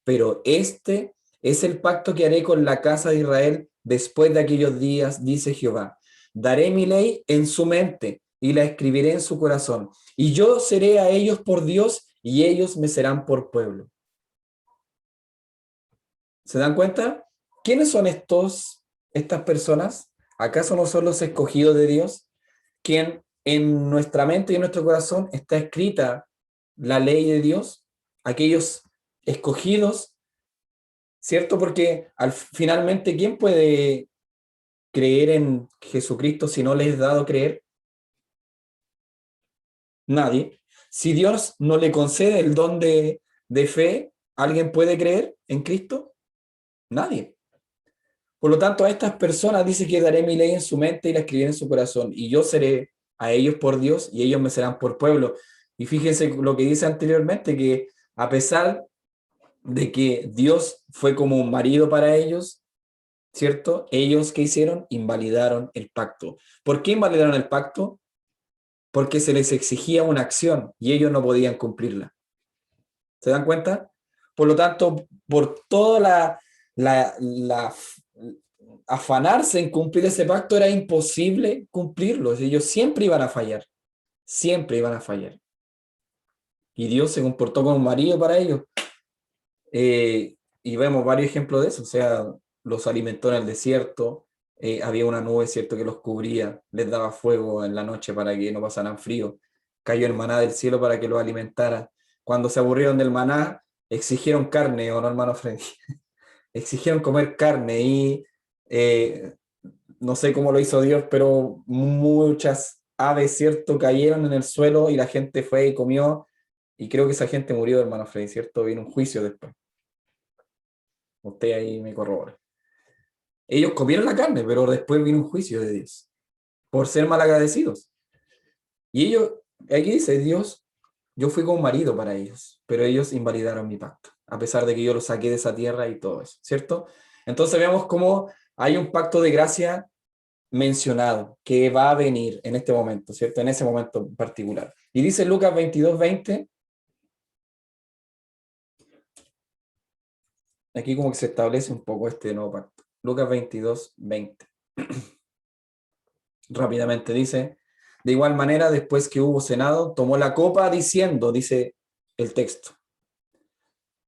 Pero este es el pacto que haré con la casa de Israel después de aquellos días, dice Jehová. Daré mi ley en su mente y la escribiré en su corazón. Y yo seré a ellos por Dios y ellos me serán por pueblo. ¿Se dan cuenta? ¿Quiénes son estas personas? ¿Acaso no son los escogidos de Dios? ¿Quien en nuestra mente y en nuestro corazón está escrita la ley de Dios? Aquellos escogidos, ¿cierto? Porque finalmente, ¿quién puede creer en Jesucristo si no les es dado creer? Nadie. Si Dios no le concede el don de fe, ¿alguien puede creer en Cristo? Nadie. Por lo tanto, a estas personas dice que daré mi ley en su mente y la escribiré en su corazón, y yo seré a ellos por Dios y ellos me serán por pueblo. Y fíjense lo que dice anteriormente, que a pesar de que Dios fue como un marido para ellos, ¿cierto? Ellos, ¿qué hicieron? Invalidaron el pacto. ¿Por qué invalidaron el pacto? porque se les exigía una acción y ellos no podían cumplirla. ¿Se dan cuenta? Por lo tanto, por toda la afanarse en cumplir ese pacto era imposible cumplirlo. Ellos siempre iban a fallar. Siempre iban a fallar. Y Dios se comportó como un marido para ellos. Y vemos varios ejemplos de eso. O sea, los alimentó en el desierto. Había una nube, ¿cierto?, que los cubría. Les daba fuego en la noche para que no pasaran frío. Cayó el maná del cielo para que los alimentara. Cuando se aburrieron del maná, exigieron carne, ¿o no, hermano Freddy? Exigieron comer carne y no sé cómo lo hizo Dios, pero muchas aves, ¿cierto?, cayeron en el suelo y la gente fue y comió, y creo que esa gente murió, hermano Freddy, ¿cierto? Vino un juicio después. Usted ahí me corrobora. Ellos comieron la carne, pero después vino un juicio de Dios por ser malagradecidos. Y ellos, aquí dice Dios, yo fui como marido para ellos, pero ellos invalidaron mi pacto, a pesar de que yo los saqué de esa tierra y todo eso, ¿cierto? Entonces vemos cómo hay un pacto de gracia mencionado que va a venir en este momento, ¿cierto? En ese momento en particular. Y dice Lucas 22:20, aquí como que se establece un poco este nuevo pacto. Lucas 22:20. Rápidamente dice, de igual manera, después que hubo cenado, tomó la copa diciendo, dice el texto,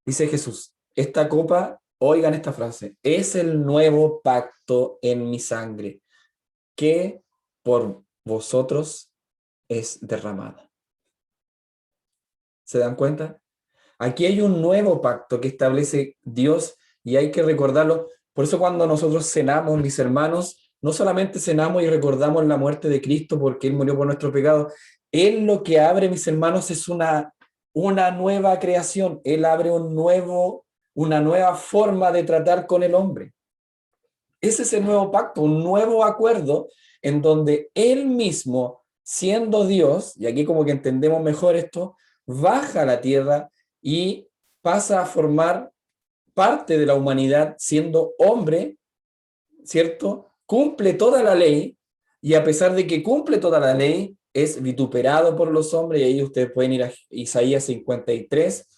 dice Jesús, esta copa, oigan esta frase, es el nuevo pacto en mi sangre, que por vosotros es derramada. ¿Se dan cuenta? Aquí hay un nuevo pacto que establece Dios y hay que recordarlo. Por eso cuando nosotros cenamos, mis hermanos, no solamente cenamos y recordamos la muerte de Cristo porque Él murió por nuestro pecado. Él lo que abre, mis hermanos, es una nueva creación. Él abre una nueva forma de tratar con el hombre. Ese es el nuevo pacto, un nuevo acuerdo en donde Él mismo, siendo Dios, y aquí como que entendemos mejor esto, baja a la tierra y pasa a formar parte de la humanidad siendo hombre, ¿cierto? Cumple toda la ley y a pesar de que cumple toda la ley, es vituperado por los hombres y ahí ustedes pueden ir a Isaías 53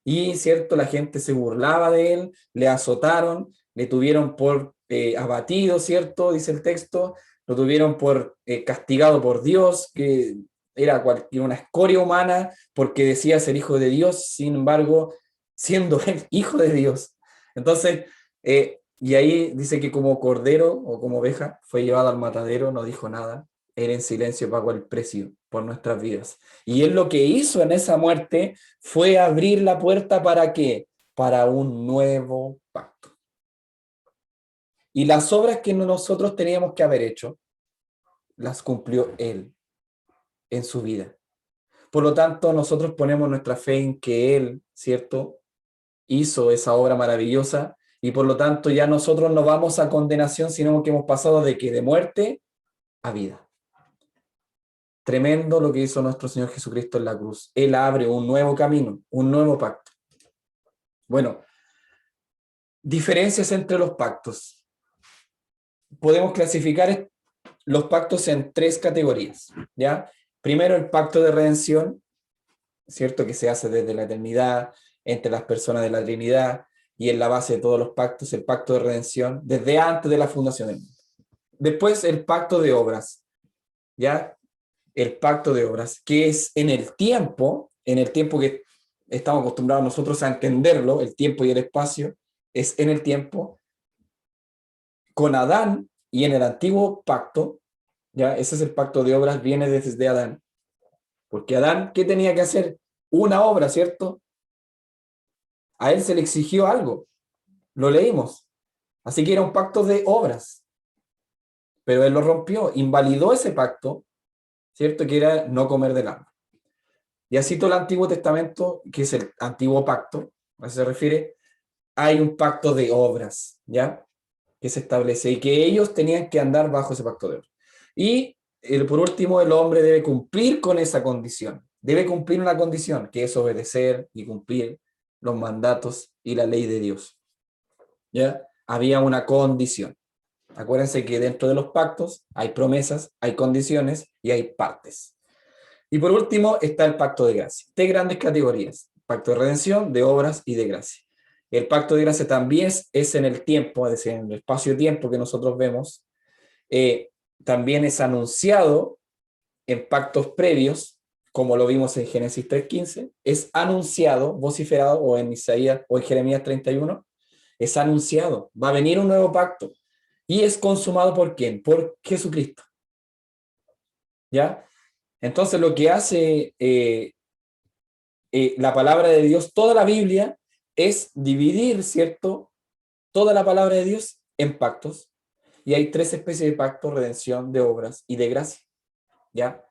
y, ¿cierto? La gente se burlaba de él, le azotaron, le tuvieron por abatido, ¿cierto? Dice el texto, lo tuvieron por castigado por Dios, que era una escoria humana porque decía ser hijo de Dios, sin embargo, siendo él hijo de Dios. Entonces, y ahí dice que como cordero o como oveja fue llevado al matadero, no dijo nada, él en silencio pagó el precio por nuestras vidas. Y él lo que hizo en esa muerte fue abrir la puerta ¿para qué? Para un nuevo pacto. Y las obras que nosotros teníamos que haber hecho, las cumplió él en su vida. Por lo tanto, nosotros ponemos nuestra fe en que él, ¿cierto?, hizo esa obra maravillosa y por lo tanto ya nosotros no vamos a condenación, sino que hemos pasado de que de muerte a vida. Tremendo lo que hizo nuestro Señor Jesucristo en la cruz. Él abre un nuevo camino, un nuevo pacto. Bueno, diferencias entre los pactos. Podemos clasificar los pactos en tres categorías, ¿ya? Primero, el pacto de redención, ¿cierto? Que se hace desde la eternidad, entre las personas de la Trinidad, y en la base de todos los pactos, el pacto de redención, desde antes de la fundación del mundo. Después, el pacto de obras, ¿ya? El pacto de obras, que es en el tiempo que estamos acostumbrados nosotros a entenderlo, el tiempo y el espacio, es en el tiempo, con Adán y en el antiguo pacto, ¿ya? Ese es el pacto de obras, viene desde Adán. Porque Adán, ¿qué tenía que hacer? Una obra, ¿cierto? A él se le exigió algo, lo leímos. Así que era un pacto de obras. Pero él lo rompió, invalidó ese pacto, ¿cierto? Que era no comer del árbol. Y así todo el Antiguo Testamento, que es el antiguo pacto, a eso se refiere, hay un pacto de obras, ¿ya? Que se establece y que ellos tenían que andar bajo ese pacto de obras. Y por último, el hombre debe cumplir con esa condición. Debe cumplir una condición, que es obedecer y cumplir los mandatos y la ley de Dios. ¿Ya? Había una condición. Acuérdense que dentro de los pactos hay promesas, hay condiciones y hay partes. Y por último está el pacto de gracia. Tres grandes categorías: pacto de redención, de obras y de gracia. El pacto de gracia también es en el tiempo, es decir, en el espacio-tiempo que nosotros vemos. También es anunciado en pactos previos, como lo vimos en Génesis 3:15, es anunciado, vociferado, o en Isaías o en Jeremías 31, es anunciado, va a venir un nuevo pacto, y es consumado ¿por quién? Por Jesucristo. ¿Ya? Entonces lo que hace la palabra de Dios, toda la Biblia, es dividir, ¿cierto?, toda la palabra de Dios en pactos, y hay tres especies de pacto: redención, de obras y de gracia. ¿Ya?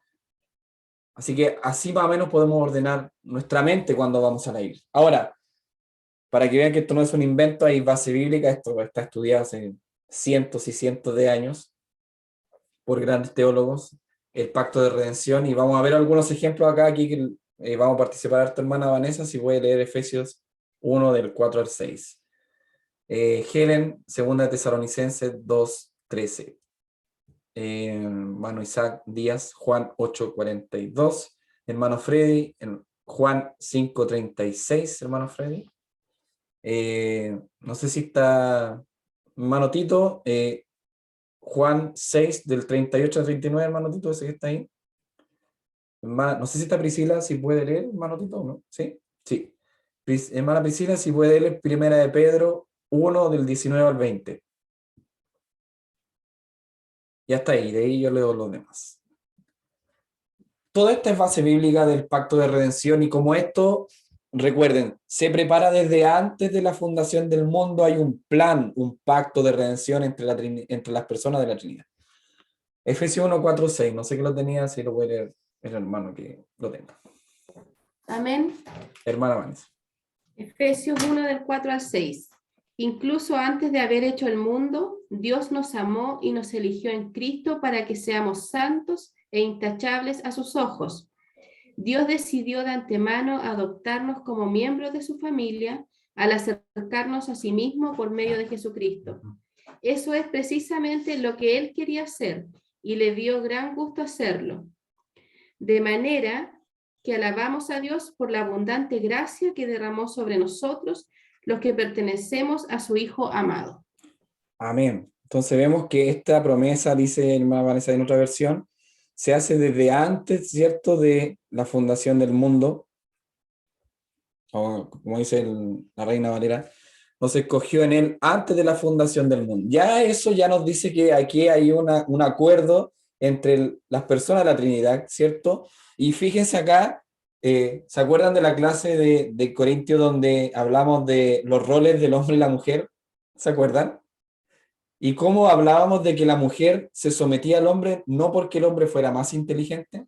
Así que así más o menos podemos ordenar nuestra mente cuando vamos a la Biblia. Ahora, para que vean que esto no es un invento, hay base bíblica, esto está estudiado hace cientos y cientos de años por grandes teólogos, el pacto de redención, y vamos a ver algunos ejemplos acá, aquí que vamos a participar harto, hermana Vanessa, si puede leer Efesios 1 del 4 al 6. Helen, 2 Tesalonicenses 2:13. Hermano Isaac Díaz, Juan 8:42. Hermano Freddy, en Juan 5:36, hermano Freddy. No sé si está hermano Tito, Juan 6 del 38 al 39, hermano Tito, ese que está ahí. No sé si está Priscila, si puede leer, hermano Tito, ¿no? ¿Sí? Sí. Hermana Priscila, si puede leer Primera de Pedro 1 del 19 al 20. Ya está ahí, de ahí yo leo los demás. Toda esta es base bíblica del pacto de redención, y como esto, recuerden, se prepara desde antes de la fundación del mundo. Hay un plan, un pacto de redención entre las personas de la Trinidad. Efesios 1, 4, 6, no sé qué lo tenía, si lo puede leer el hermano que lo tenga. Amén. Hermana Vanessa. Efesios 1 del 4 al 6. Incluso antes de haber hecho el mundo, Dios nos amó y nos eligió en Cristo para que seamos santos e intachables a sus ojos. Dios decidió de antemano adoptarnos como miembros de su familia al acercarnos a sí mismo por medio de Jesucristo. Eso es precisamente lo que Él quería hacer, y le dio gran gusto hacerlo. De manera que alabamos a Dios por la abundante gracia que derramó sobre nosotros, los que pertenecemos a su Hijo amado. Amén. Entonces vemos que esta promesa, dice hermana Vanessa en otra versión, se hace desde antes, ¿cierto?, de la fundación del mundo, o como dice la Reina Valera, nos escogió en él antes de la fundación del mundo. Ya eso ya nos dice que aquí hay un acuerdo entre las personas de la Trinidad, ¿cierto? Y fíjense acá, ¿se acuerdan de la clase de Corintios donde hablamos de los roles del hombre y la mujer? ¿Se acuerdan? Y cómo hablábamos de que la mujer se sometía al hombre no porque el hombre fuera más inteligente,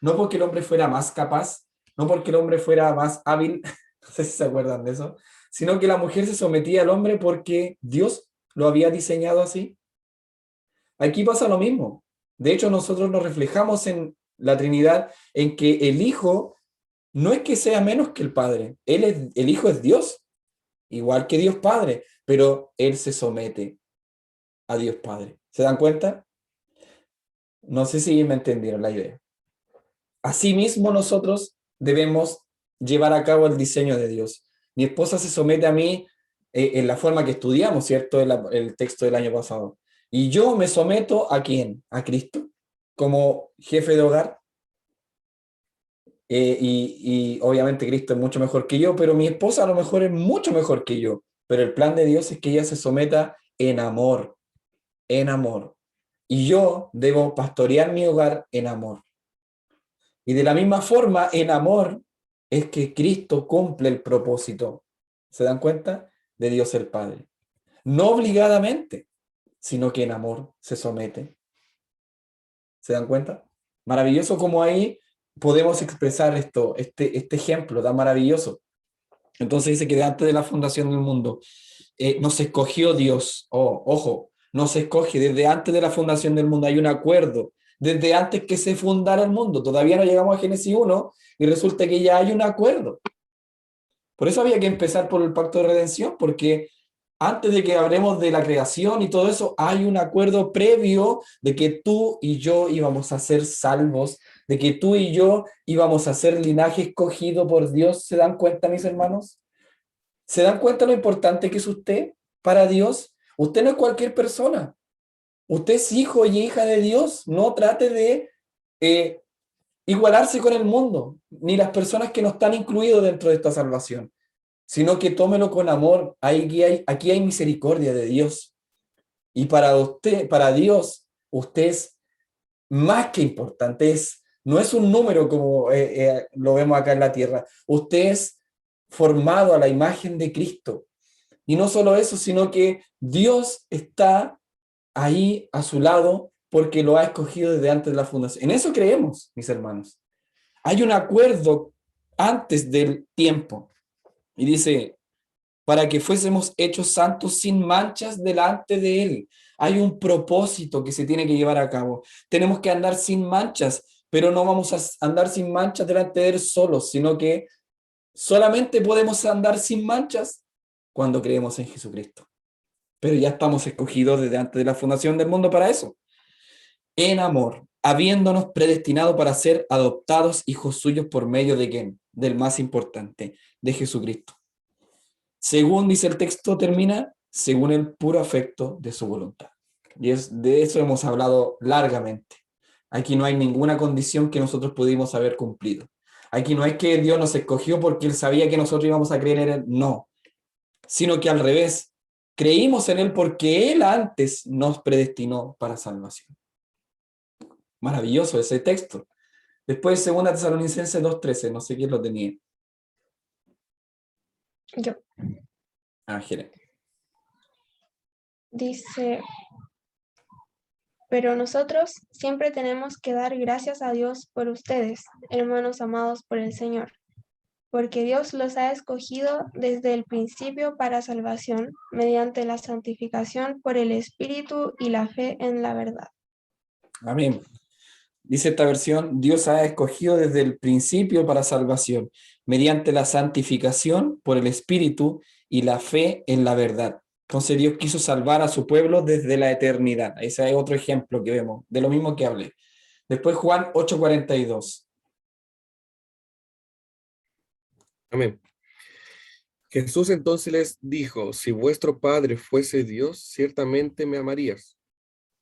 no porque el hombre fuera más capaz, no porque el hombre fuera más hábil, no sé si se acuerdan de eso, sino que la mujer se sometía al hombre porque Dios lo había diseñado así. Aquí pasa lo mismo. De hecho, nosotros nos reflejamos en la Trinidad, en que el Hijo no es que sea menos que el Padre. El Hijo es Dios, igual que Dios Padre, pero Él se somete a Dios Padre. ¿Se dan cuenta? No sé si me entendieron la idea. Asimismo, nosotros debemos llevar a cabo el diseño de Dios. Mi esposa se somete a mí en la forma que estudiamos, ¿cierto? El texto del año pasado. Y yo me someto ¿a quién? A Cristo, como jefe de hogar. Y obviamente Cristo es mucho mejor que yo, pero mi esposa a lo mejor es mucho mejor que yo. Pero el plan de Dios es que ella se someta en amor, en amor. Y yo debo pastorear mi hogar en amor. Y de la misma forma, en amor, es que Cristo cumple el propósito. ¿Se dan cuenta? De Dios el Padre. No obligadamente, sino que en amor se somete. ¿Se dan cuenta? Maravilloso como ahí podemos expresar este ejemplo tan maravilloso. Entonces dice que de antes de la fundación del mundo nos escogió Dios. Oh, ojo, nos escoge desde antes de la fundación del mundo. Hay un acuerdo. Desde antes que se fundara el mundo. Todavía no llegamos a Génesis 1 y resulta que ya hay un acuerdo. Por eso había que empezar por el pacto de redención, porque Antes de que hablemos de la creación y todo eso, hay un acuerdo previo de que tú y yo íbamos a ser salvos, de que tú y yo íbamos a ser linaje escogido por Dios. ¿Se dan cuenta, mis hermanos? ¿Se dan cuenta lo importante que es usted para Dios? Usted no es cualquier persona. Usted es hijo y hija de Dios. No trate de igualarse con el mundo, ni las personas que no están incluidos dentro de esta salvación, sino que tómelo con amor. Aquí hay misericordia de Dios. Y para usted, para Dios, usted es más que importante. No es un número como lo vemos acá en la tierra. Usted es formado a la imagen de Cristo. Y no solo eso, sino que Dios está ahí a su lado porque lo ha escogido desde antes de la fundación. En eso creemos, mis hermanos. Hay un acuerdo antes del tiempo. Y dice, para que fuésemos hechos santos sin manchas delante de Él. Hay un propósito que se tiene que llevar a cabo. Tenemos que andar sin manchas, pero no vamos a andar sin manchas delante de Él solos, sino que solamente podemos andar sin manchas cuando creemos en Jesucristo. Pero ya estamos escogidos desde antes de la fundación del mundo para eso. En amor, habiéndonos predestinado para ser adoptados hijos suyos por medio de ¿quién? Del más importante, de Jesucristo. Según dice el texto, termina, según el puro afecto de su voluntad. Y de eso hemos hablado largamente. Aquí no hay ninguna condición que nosotros pudimos haber cumplido. Aquí no es que Dios nos escogió porque Él sabía que nosotros íbamos a creer en Él, no. Sino que al revés, creímos en Él porque Él antes nos predestinó para salvación. Maravilloso ese texto. Después, 2 Tesalonicenses 2:13, no sé quién lo tenía. Yo. Jere. Dice, pero nosotros siempre tenemos que dar gracias a Dios por ustedes, hermanos amados por el Señor, porque Dios los ha escogido desde el principio para salvación, mediante la santificación por el Espíritu y la fe en la verdad. Amén. Dice esta versión, Dios ha escogido desde el principio para salvación, mediante la santificación por el Espíritu y la fe en la verdad. Entonces Dios quiso salvar a su pueblo desde la eternidad. Ese es otro ejemplo que vemos, de lo mismo que hablé. Después Juan 8:42. Amén. Jesús entonces les dijo, si vuestro Padre fuese Dios, ciertamente me amarías,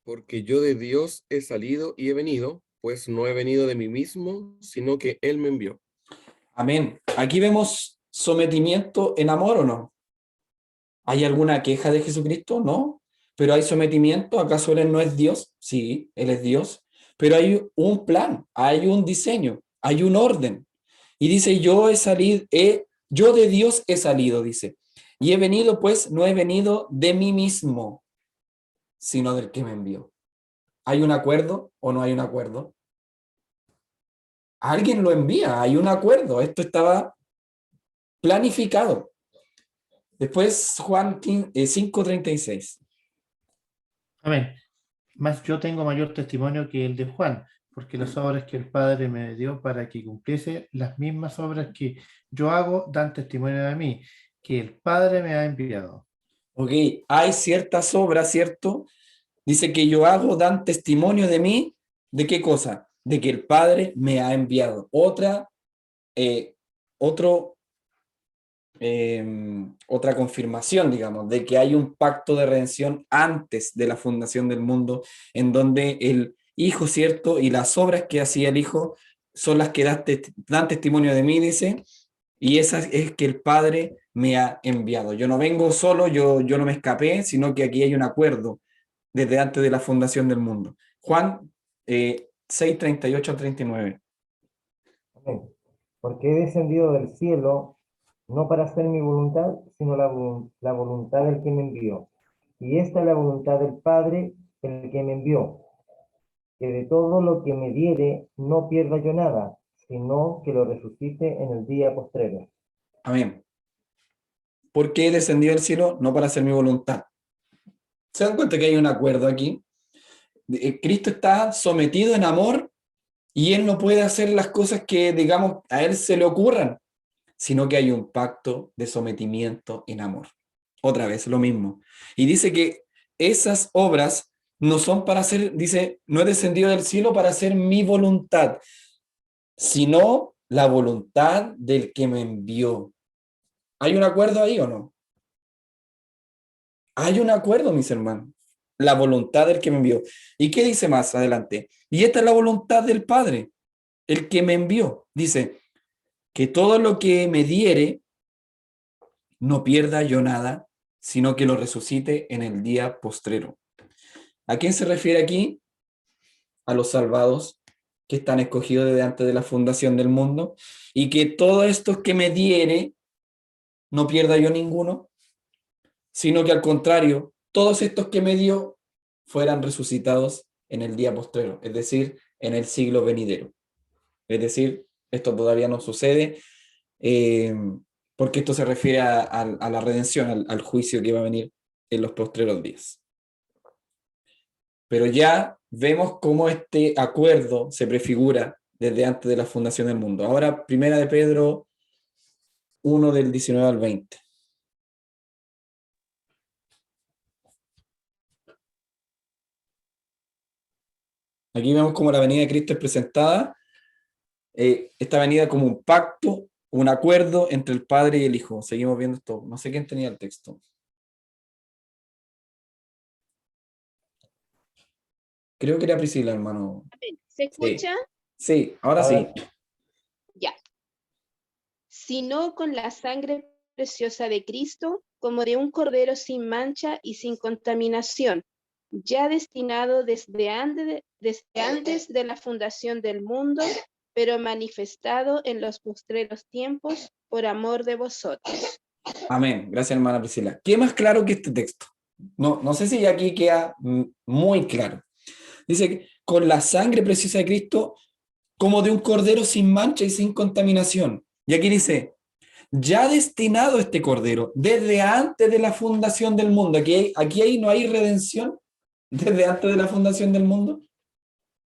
porque yo de Dios he salido y he venido, pues no he venido de mí mismo, sino que Él me envió. Amén. Aquí vemos sometimiento en amor, ¿o no? ¿Hay alguna queja de Jesucristo? No. ¿Pero hay sometimiento? ¿Acaso Él no es Dios? Sí, Él es Dios. Pero hay un plan, hay un diseño, hay un orden. Y dice, yo de Dios he salido, dice. Y he venido, pues, no he venido de mí mismo, sino del que me envió. ¿Hay un acuerdo o no hay un acuerdo? Alguien lo envía, hay un acuerdo. Esto estaba planificado. Después Juan 5:36. Amén. Mas yo tengo mayor testimonio que el de Juan, porque las obras que el Padre me dio para que cumpliese, las mismas obras que yo hago, dan testimonio de mí, que el Padre me ha enviado. Ok, hay ciertas obras, ¿cierto? Dice que yo hago, dan testimonio de mí. ¿De qué cosa? De que el Padre me ha enviado. Otra confirmación, digamos, de que hay un pacto de redención antes de la fundación del mundo, en donde el Hijo, ¿cierto? Y las obras que hacía el Hijo son las que dan testimonio de mí, dice, y esa es que el Padre me ha enviado. Yo no vengo solo, yo no me escapé, sino que aquí hay un acuerdo desde antes de la fundación del mundo. Juan 6:38-39. Amén. Porque he descendido del cielo, no para hacer mi voluntad, sino la voluntad del que me envió. Y esta es la voluntad del Padre, el que me envió, que de todo lo que me diere no pierda yo nada, sino que lo resucite en el día postrero. Amén. ¿Por qué he descendido del cielo? No para hacer mi voluntad. ¿Se dan cuenta que hay un acuerdo aquí? Cristo está sometido en amor y Él no puede hacer las cosas que, digamos, a Él se le ocurran, sino que hay un pacto de sometimiento en amor. Otra vez, lo mismo. Y dice que esas obras no son para hacer, dice, no he descendido del cielo para hacer mi voluntad, sino la voluntad del que me envió. ¿Hay un acuerdo ahí o no? Hay un acuerdo, mis hermanos. La voluntad del que me envió. ¿Y qué dice más adelante? Y esta es la voluntad del Padre, el que me envió. Dice, que todo lo que me diere, no pierda yo nada, sino que lo resucite en el día postrero. ¿A quién se refiere aquí? A los salvados que están escogidos desde antes de la fundación del mundo, y que todos estos que me diere, no pierda yo ninguno, sino que al contrario, todos estos que me dio fueran resucitados en el día postrero, es decir, en el siglo venidero. Es decir, esto todavía no sucede, porque esto se refiere a la redención, al juicio que va a venir en los postreros días. Pero ya vemos cómo este acuerdo se prefigura desde antes de la fundación del mundo. Ahora, primera de Pedro 1 del 19 al 20. Aquí vemos cómo la venida de Cristo es presentada, esta venida como un pacto, un acuerdo entre el Padre y el Hijo. Seguimos viendo esto. No sé quién tenía el texto. Creo que era Priscila, hermano. ¿Se escucha? Sí, ahora sí. Ya. Sino con la sangre preciosa de Cristo, como de un cordero sin mancha y sin contaminación, ya destinado desde antes de la fundación del mundo, pero manifestado en los postreros tiempos por amor de vosotros. Amén. Gracias, hermana Priscila. ¿Qué más claro que este texto? No sé si aquí queda muy claro. Dice que con la sangre preciosa de Cristo, como de un cordero sin mancha y sin contaminación. Y aquí dice, ya destinado este cordero, desde antes de la fundación del mundo. Aquí no hay redención desde antes de la fundación del mundo.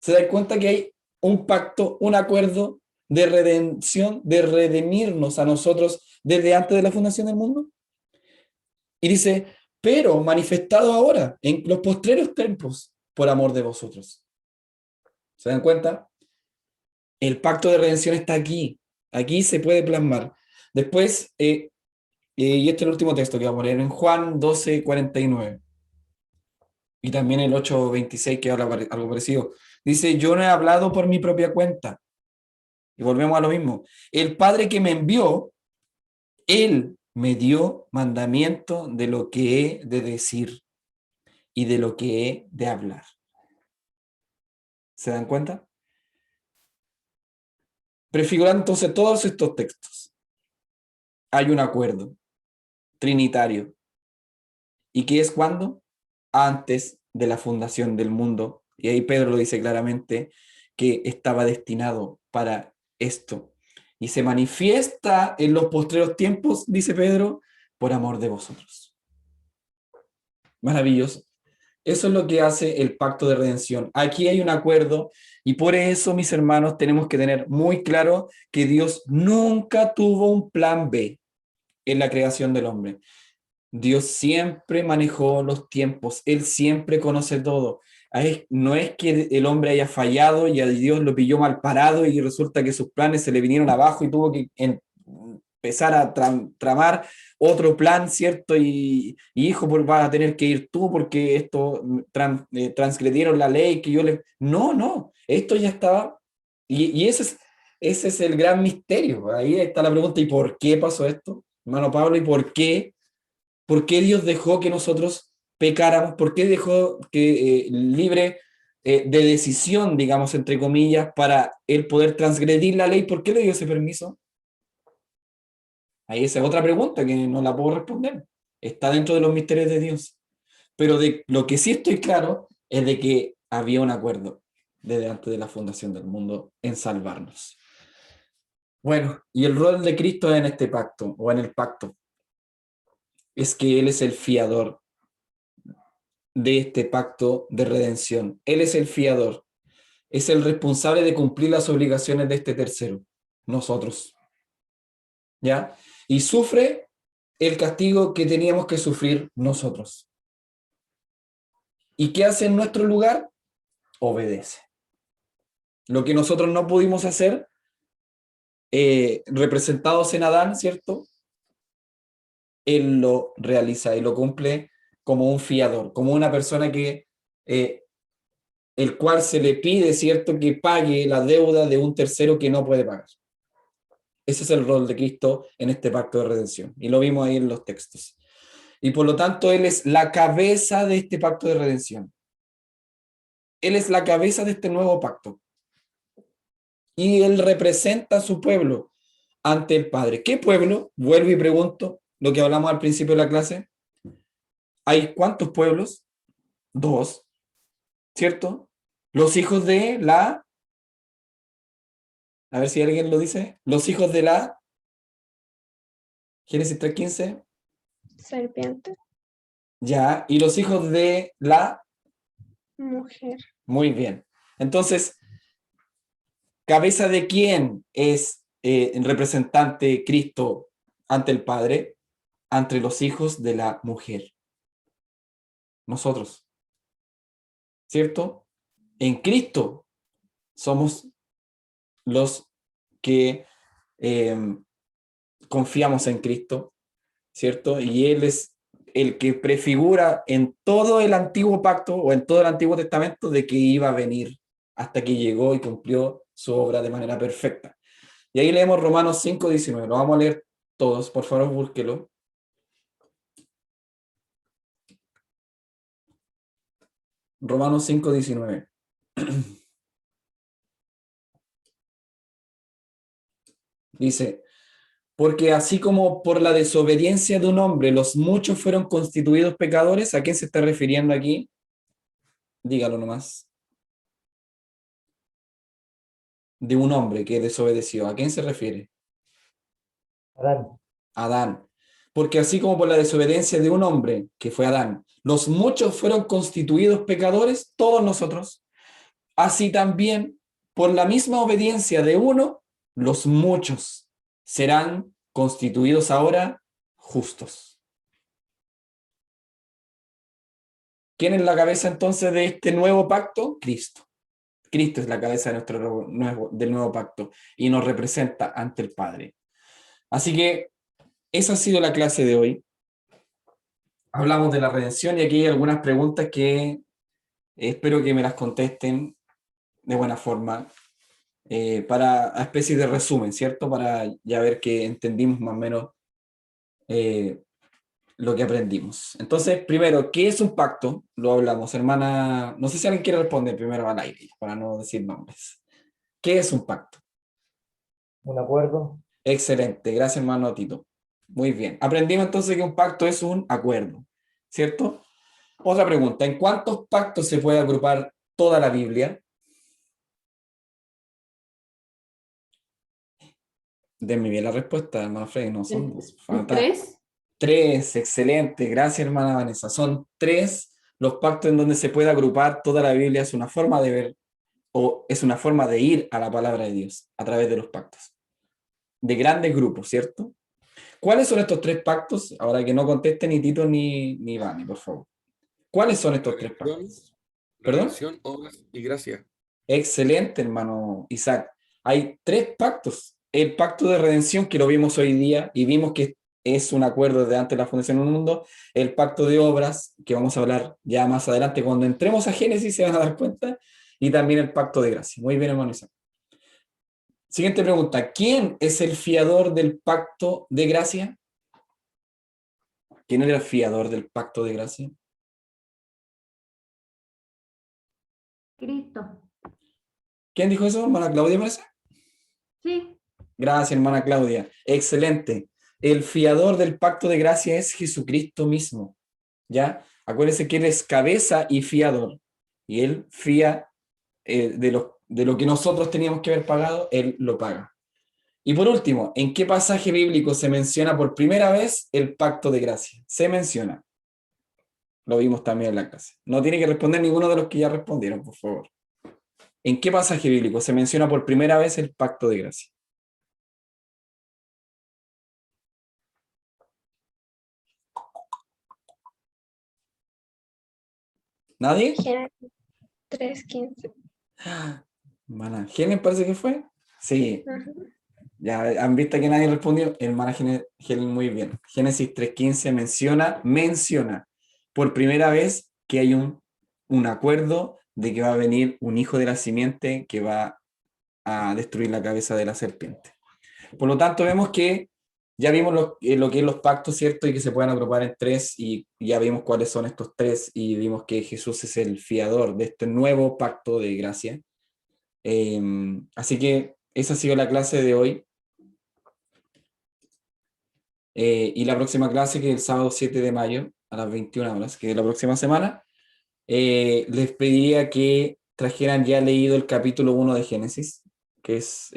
¿Se da cuenta que hay un pacto, un acuerdo de redención, de redimirnos a nosotros desde antes de la fundación del mundo? Y dice, pero manifestado ahora, en los postreros tiempos, por amor de vosotros. ¿Se dan cuenta? El pacto de redención está aquí. Aquí se puede plasmar. Después, y este es el último texto que vamos a leer en Juan 12:49. Y también el 8:26 que habla algo parecido. Dice, yo no he hablado por mi propia cuenta. Y volvemos a lo mismo. El Padre que me envió, Él me dio mandamiento de lo que he de decir y de lo que he de hablar. ¿Se dan cuenta? Prefigurando entonces todos estos textos. Hay un acuerdo trinitario. ¿Y qué es cuándo? Antes de la fundación del mundo. Y ahí Pedro lo dice claramente, que estaba destinado para esto. Y se manifiesta en los postreros tiempos, dice Pedro, por amor de vosotros. Maravilloso. Eso es lo que hace el pacto de redención. Aquí hay un acuerdo y por eso, mis hermanos, tenemos que tener muy claro que Dios nunca tuvo un plan B en la creación del hombre. Dios siempre manejó los tiempos, Él siempre conoce todo. No es que el hombre haya fallado y a Dios lo pilló mal parado y resulta que sus planes se le vinieron abajo y tuvo que empezar a tramar otro plan, ¿cierto? Y hijo, pues vas a tener que ir tú porque esto transgredieron la ley que yo le... No, esto ya estaba... Y ese es el gran misterio. Ahí está la pregunta, ¿y por qué pasó esto? Hermano Pablo, ¿y por qué? ¿Por qué Dios dejó que nosotros pecáramos? ¿Por qué dejó que libre de decisión, digamos, entre comillas, para él poder transgredir la ley? ¿Por qué le dio ese permiso? Ahí esa es otra pregunta que no la puedo responder. Está dentro de los misterios de Dios. Pero de lo que sí estoy claro es de que había un acuerdo desde antes de la fundación del mundo en salvarnos. Bueno, y el rol de Cristo en este pacto, o en el pacto, es que Él es el fiador de este pacto de redención. Él es el fiador. Es el responsable de cumplir las obligaciones de este tercero, nosotros. ¿Ya? Y sufre el castigo que teníamos que sufrir nosotros. ¿Y qué hace en nuestro lugar? Obedece. Lo que nosotros no pudimos hacer, representados en Adán, ¿cierto? Él lo realiza y lo cumple como un fiador, como una persona que, el cual se le pide, ¿cierto?, que pague la deuda de un tercero que no puede pagar. Ese es el rol de Cristo en este pacto de redención. Y lo vimos ahí en los textos. Y por lo tanto, Él es la cabeza de este pacto de redención. Él es la cabeza de este nuevo pacto. Y Él representa a su pueblo ante el Padre. ¿Qué pueblo? Vuelvo y pregunto lo que hablamos al principio de la clase. ¿Hay cuántos pueblos? 2, ¿cierto? Los hijos de la... A ver si alguien lo dice. Los hijos de la... Génesis 3:15. Serpiente, Ya. Y los hijos de la... mujer, Muy bien. Entonces, ¿cabeza de quién es el representante Cristo ante el Padre? Ante los hijos de la mujer. Nosotros. ¿Cierto? En Cristo somos los que confiamos en Cristo, ¿cierto? Y Él es el que prefigura en todo el Antiguo Pacto o en todo el Antiguo Testamento de que iba a venir hasta que llegó y cumplió su obra de manera perfecta. Y ahí leemos Romanos 5:19. Lo vamos a leer todos, por favor, búsquelo. Romanos 5:19. Dice, porque así como por la desobediencia de un hombre los muchos fueron constituidos pecadores, ¿a quién se está refiriendo aquí? Dígalo nomás. De un hombre que desobedeció. ¿A quién se refiere? Adán. Adán. Porque así como por la desobediencia de un hombre, que fue Adán, los muchos fueron constituidos pecadores, todos nosotros, así también por la misma obediencia de uno, los muchos serán constituidos ahora justos. ¿Quién es la cabeza entonces de este nuevo pacto? Cristo. Cristo es la cabeza de del nuevo pacto y nos representa ante el Padre. Así que esa ha sido la clase de hoy. Hablamos de la redención y aquí hay algunas preguntas que espero que me las contesten de buena forma para a especie de resumen, ¿cierto? Para ya ver que entendimos más o menos lo que aprendimos. Entonces, primero, ¿qué es un pacto? Lo hablamos, hermana. No sé si alguien quiere responder primero al aire, para no decir nombres. ¿Qué es un pacto? Un acuerdo. Excelente, gracias, hermano Tito. Muy bien. Aprendimos entonces que un pacto es un acuerdo, ¿cierto? Otra pregunta, ¿en cuántos pactos se puede agrupar toda la Biblia? Denme bien la respuesta, hermano Freddy, no son dos. Falta 3. 3, excelente, gracias, hermana Vanessa. Son 3 los pactos en donde se puede agrupar toda la Biblia. Es una forma de ver, o es una forma de ir a la palabra de Dios a través de los pactos. De grandes grupos, ¿cierto? ¿Cuáles son estos 3 pactos? Ahora que no contesten ni Tito ni Vani, por favor. ¿Cuáles son estos 3 pactos? ¿Perdón? Redención, obras y gracia. Excelente, hermano Isaac. Hay 3 pactos. El pacto de redención, que lo vimos hoy día y vimos que es un acuerdo desde antes de la fundación del mundo. El pacto de obras, que vamos a hablar ya más adelante. Cuando entremos a Génesis se van a dar cuenta. Y también el pacto de gracia. Muy bien, hermano Isaac. Siguiente pregunta. ¿Quién es el fiador del pacto de gracia? ¿Quién era el fiador del pacto de gracia? Cristo. ¿Quién dijo eso, hermana Claudia, parece? Sí. Gracias, hermana Claudia. Excelente. El fiador del pacto de gracia es Jesucristo mismo. ¿Ya? Acuérdense que Él es cabeza y fiador. Y Él fía de lo que nosotros teníamos que haber pagado, Él lo paga. Y por último, ¿en qué pasaje bíblico se menciona por primera vez el pacto de gracia? Se menciona. Lo vimos también en la clase. No tiene que responder ninguno de los que ya respondieron, por favor. ¿En qué pasaje bíblico se menciona por primera vez el pacto de gracia? ¿Nadie? Génesis 3:15. Hermana Helen parece que fue. Sí, Ujú. ya han visto que nadie respondió. Hermana Helen muy bien. Génesis 3:15 menciona por primera vez que hay un acuerdo de que va a venir un hijo de la simiente que va a destruir la cabeza de la serpiente. Por lo tanto, vemos que ya vimos lo que es los pactos, ¿cierto? Y que se pueden agrupar en tres, y ya vimos cuáles son estos tres, y vimos que Jesús es el fiador de este nuevo pacto de gracia. Así que esa ha sido la clase de hoy. Y la próxima clase, que es el sábado 7 de mayo, a las 21 horas, que es la próxima semana, les pediría que trajeran ya leído el capítulo 1 de Génesis, que es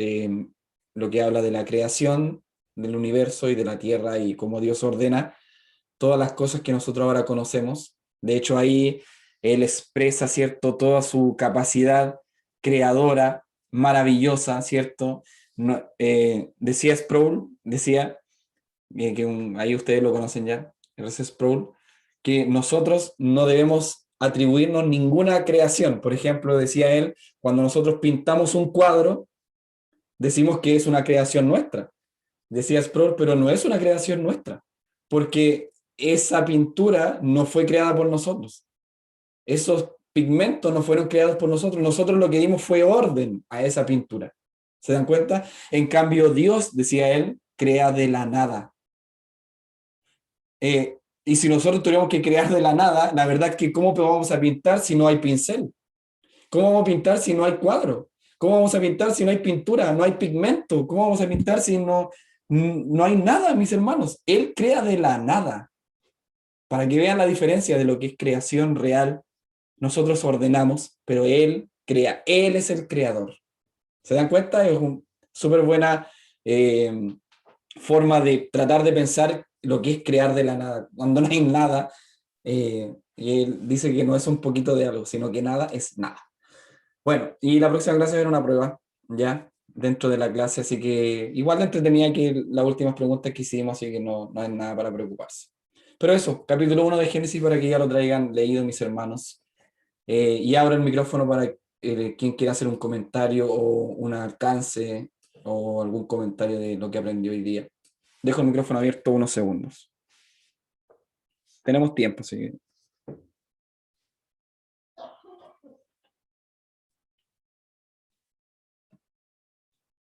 lo que habla de la creación del universo y de la tierra y cómo Dios ordena todas las cosas que nosotros ahora conocemos. De hecho, ahí él expresa, ¿cierto?, toda su capacidad creadora, maravillosa, ¿cierto? No, decía Sproul, decía, ahí ustedes lo conocen ya, R.C. Sproul, que nosotros no debemos atribuirnos ninguna creación. Por ejemplo, decía él, cuando nosotros pintamos un cuadro, decimos que es una creación nuestra. Decía Sproul, pero no es una creación nuestra, porque esa pintura no fue creada por nosotros. Esos pigmentos no fueron creados por nosotros. Nosotros lo que dimos fue orden a esa pintura. ¿Se dan cuenta? En cambio, Dios, decía él, crea de la nada. Y si nosotros tuviéramos que crear de la nada, la verdad es que ¿cómo vamos a pintar si no hay pincel? ¿Cómo vamos a pintar si no hay cuadro? ¿Cómo vamos a pintar si no hay pintura, no hay pigmento? ¿Cómo vamos a pintar si no hay nada, mis hermanos? Él crea de la nada. Para que vean la diferencia de lo que es creación real, nosotros ordenamos, pero Él crea. Él es el creador. ¿Se dan cuenta? Es una súper buena forma de tratar de pensar lo que es crear de la nada. Cuando no hay nada, y él dice que no es un poquito de algo, sino que nada es nada. Bueno, y la próxima clase era una prueba, ya, dentro de la clase, así que igual de entretenida que las últimas preguntas que hicimos, así que no hay nada para preocuparse. Pero eso, capítulo 1 de Génesis para que ya lo traigan leído mis hermanos. Y abro el micrófono para quien quiera hacer un comentario o un alcance o algún comentario de lo que aprendió hoy día. Dejo el micrófono abierto unos segundos. Tenemos tiempo, así que...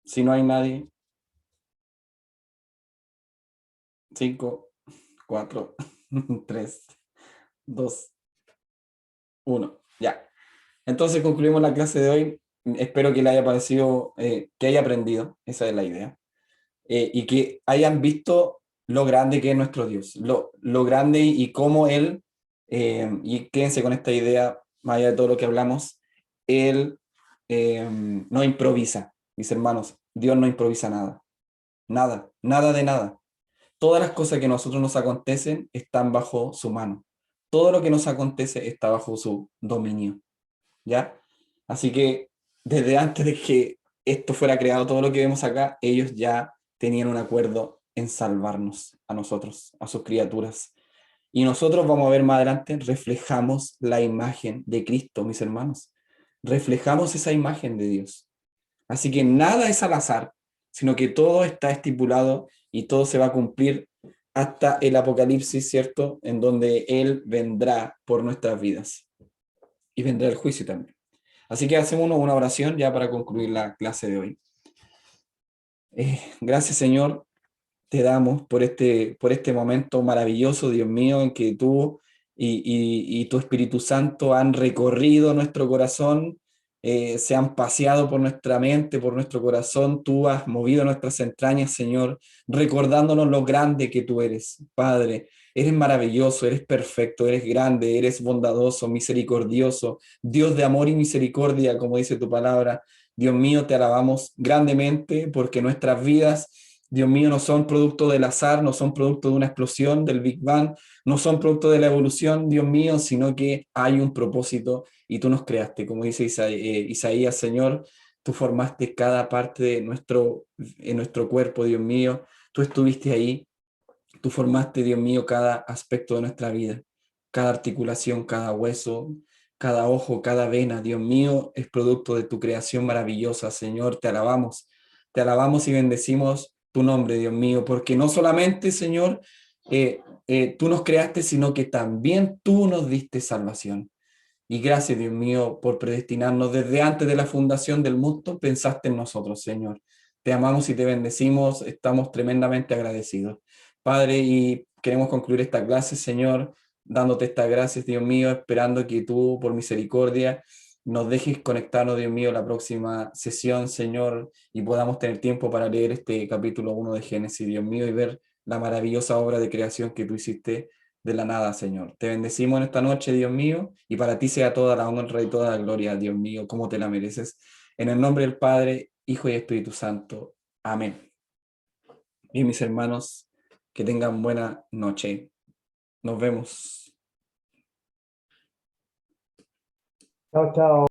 Si no hay nadie, 5, 4, 3, 2, 1. Ya. Entonces concluimos la clase de hoy. Espero que le haya parecido, que haya aprendido, esa es la idea. Y que hayan visto lo grande que es nuestro Dios, lo grande y cómo Él, y quédense con esta idea, más allá de todo lo que hablamos, Él no improvisa, mis hermanos, Dios no improvisa nada, nada de nada. Todas las cosas que a nosotros nos acontecen están bajo su mano. Todo lo que nos acontece está bajo su dominio, ¿ya? Así que desde antes de que esto fuera creado, todo lo que vemos acá, ellos ya tenían un acuerdo en salvarnos a nosotros, a sus criaturas. Y nosotros, vamos a ver más adelante, reflejamos la imagen de Cristo, mis hermanos. Reflejamos esa imagen de Dios. Así que nada es al azar, sino que todo está estipulado y todo se va a cumplir hasta el Apocalipsis, ¿cierto? En donde Él vendrá por nuestras vidas. Y vendrá el juicio también. Así que hacemos una oración ya para concluir la clase de hoy. Gracias, Señor, te damos por este momento maravilloso, Dios mío, en que tú y tu Espíritu Santo han recorrido nuestro corazón, se han paseado por nuestra mente, por nuestro corazón. Tú has movido nuestras entrañas, Señor, recordándonos lo grande que tú eres, Padre. Eres maravilloso, eres perfecto, eres grande, eres bondadoso, misericordioso, Dios de amor y misericordia, como dice tu palabra. Dios mío, te alabamos grandemente porque nuestras vidas, Dios mío, no son producto del azar, no son producto de una explosión del Big Bang, no son producto de la evolución, Dios mío, sino que hay un propósito y tú nos creaste. Como dice Isaías, Señor, tú formaste cada parte de nuestro cuerpo, Dios mío, tú estuviste ahí, tú formaste, Dios mío, cada aspecto de nuestra vida, cada articulación, cada hueso, cada ojo, cada vena, Dios mío, es producto de tu creación maravillosa, Señor. Te alabamos y bendecimos tu nombre, Dios mío, porque no solamente, Señor, tú nos creaste, sino que también tú nos diste salvación. Y gracias, Dios mío, por predestinarnos desde antes de la fundación del mundo, pensaste en nosotros, Señor. Te amamos y te bendecimos, estamos tremendamente agradecidos. Padre, y queremos concluir esta clase, Señor, dándote estas gracias, Dios mío, esperando que tú, por misericordia, nos dejes conectarnos, Dios mío, la próxima sesión, Señor, y podamos tener tiempo para leer este capítulo 1 de Génesis, Dios mío, y ver la maravillosa obra de creación que tú hiciste de la nada, Señor. Te bendecimos en esta noche, Dios mío, y para ti sea toda la honra y toda la gloria, Dios mío, como te la mereces. En el nombre del Padre, Hijo y Espíritu Santo. Amén. Y mis hermanos, que tengan buena noche. Nos vemos. Chao, chao.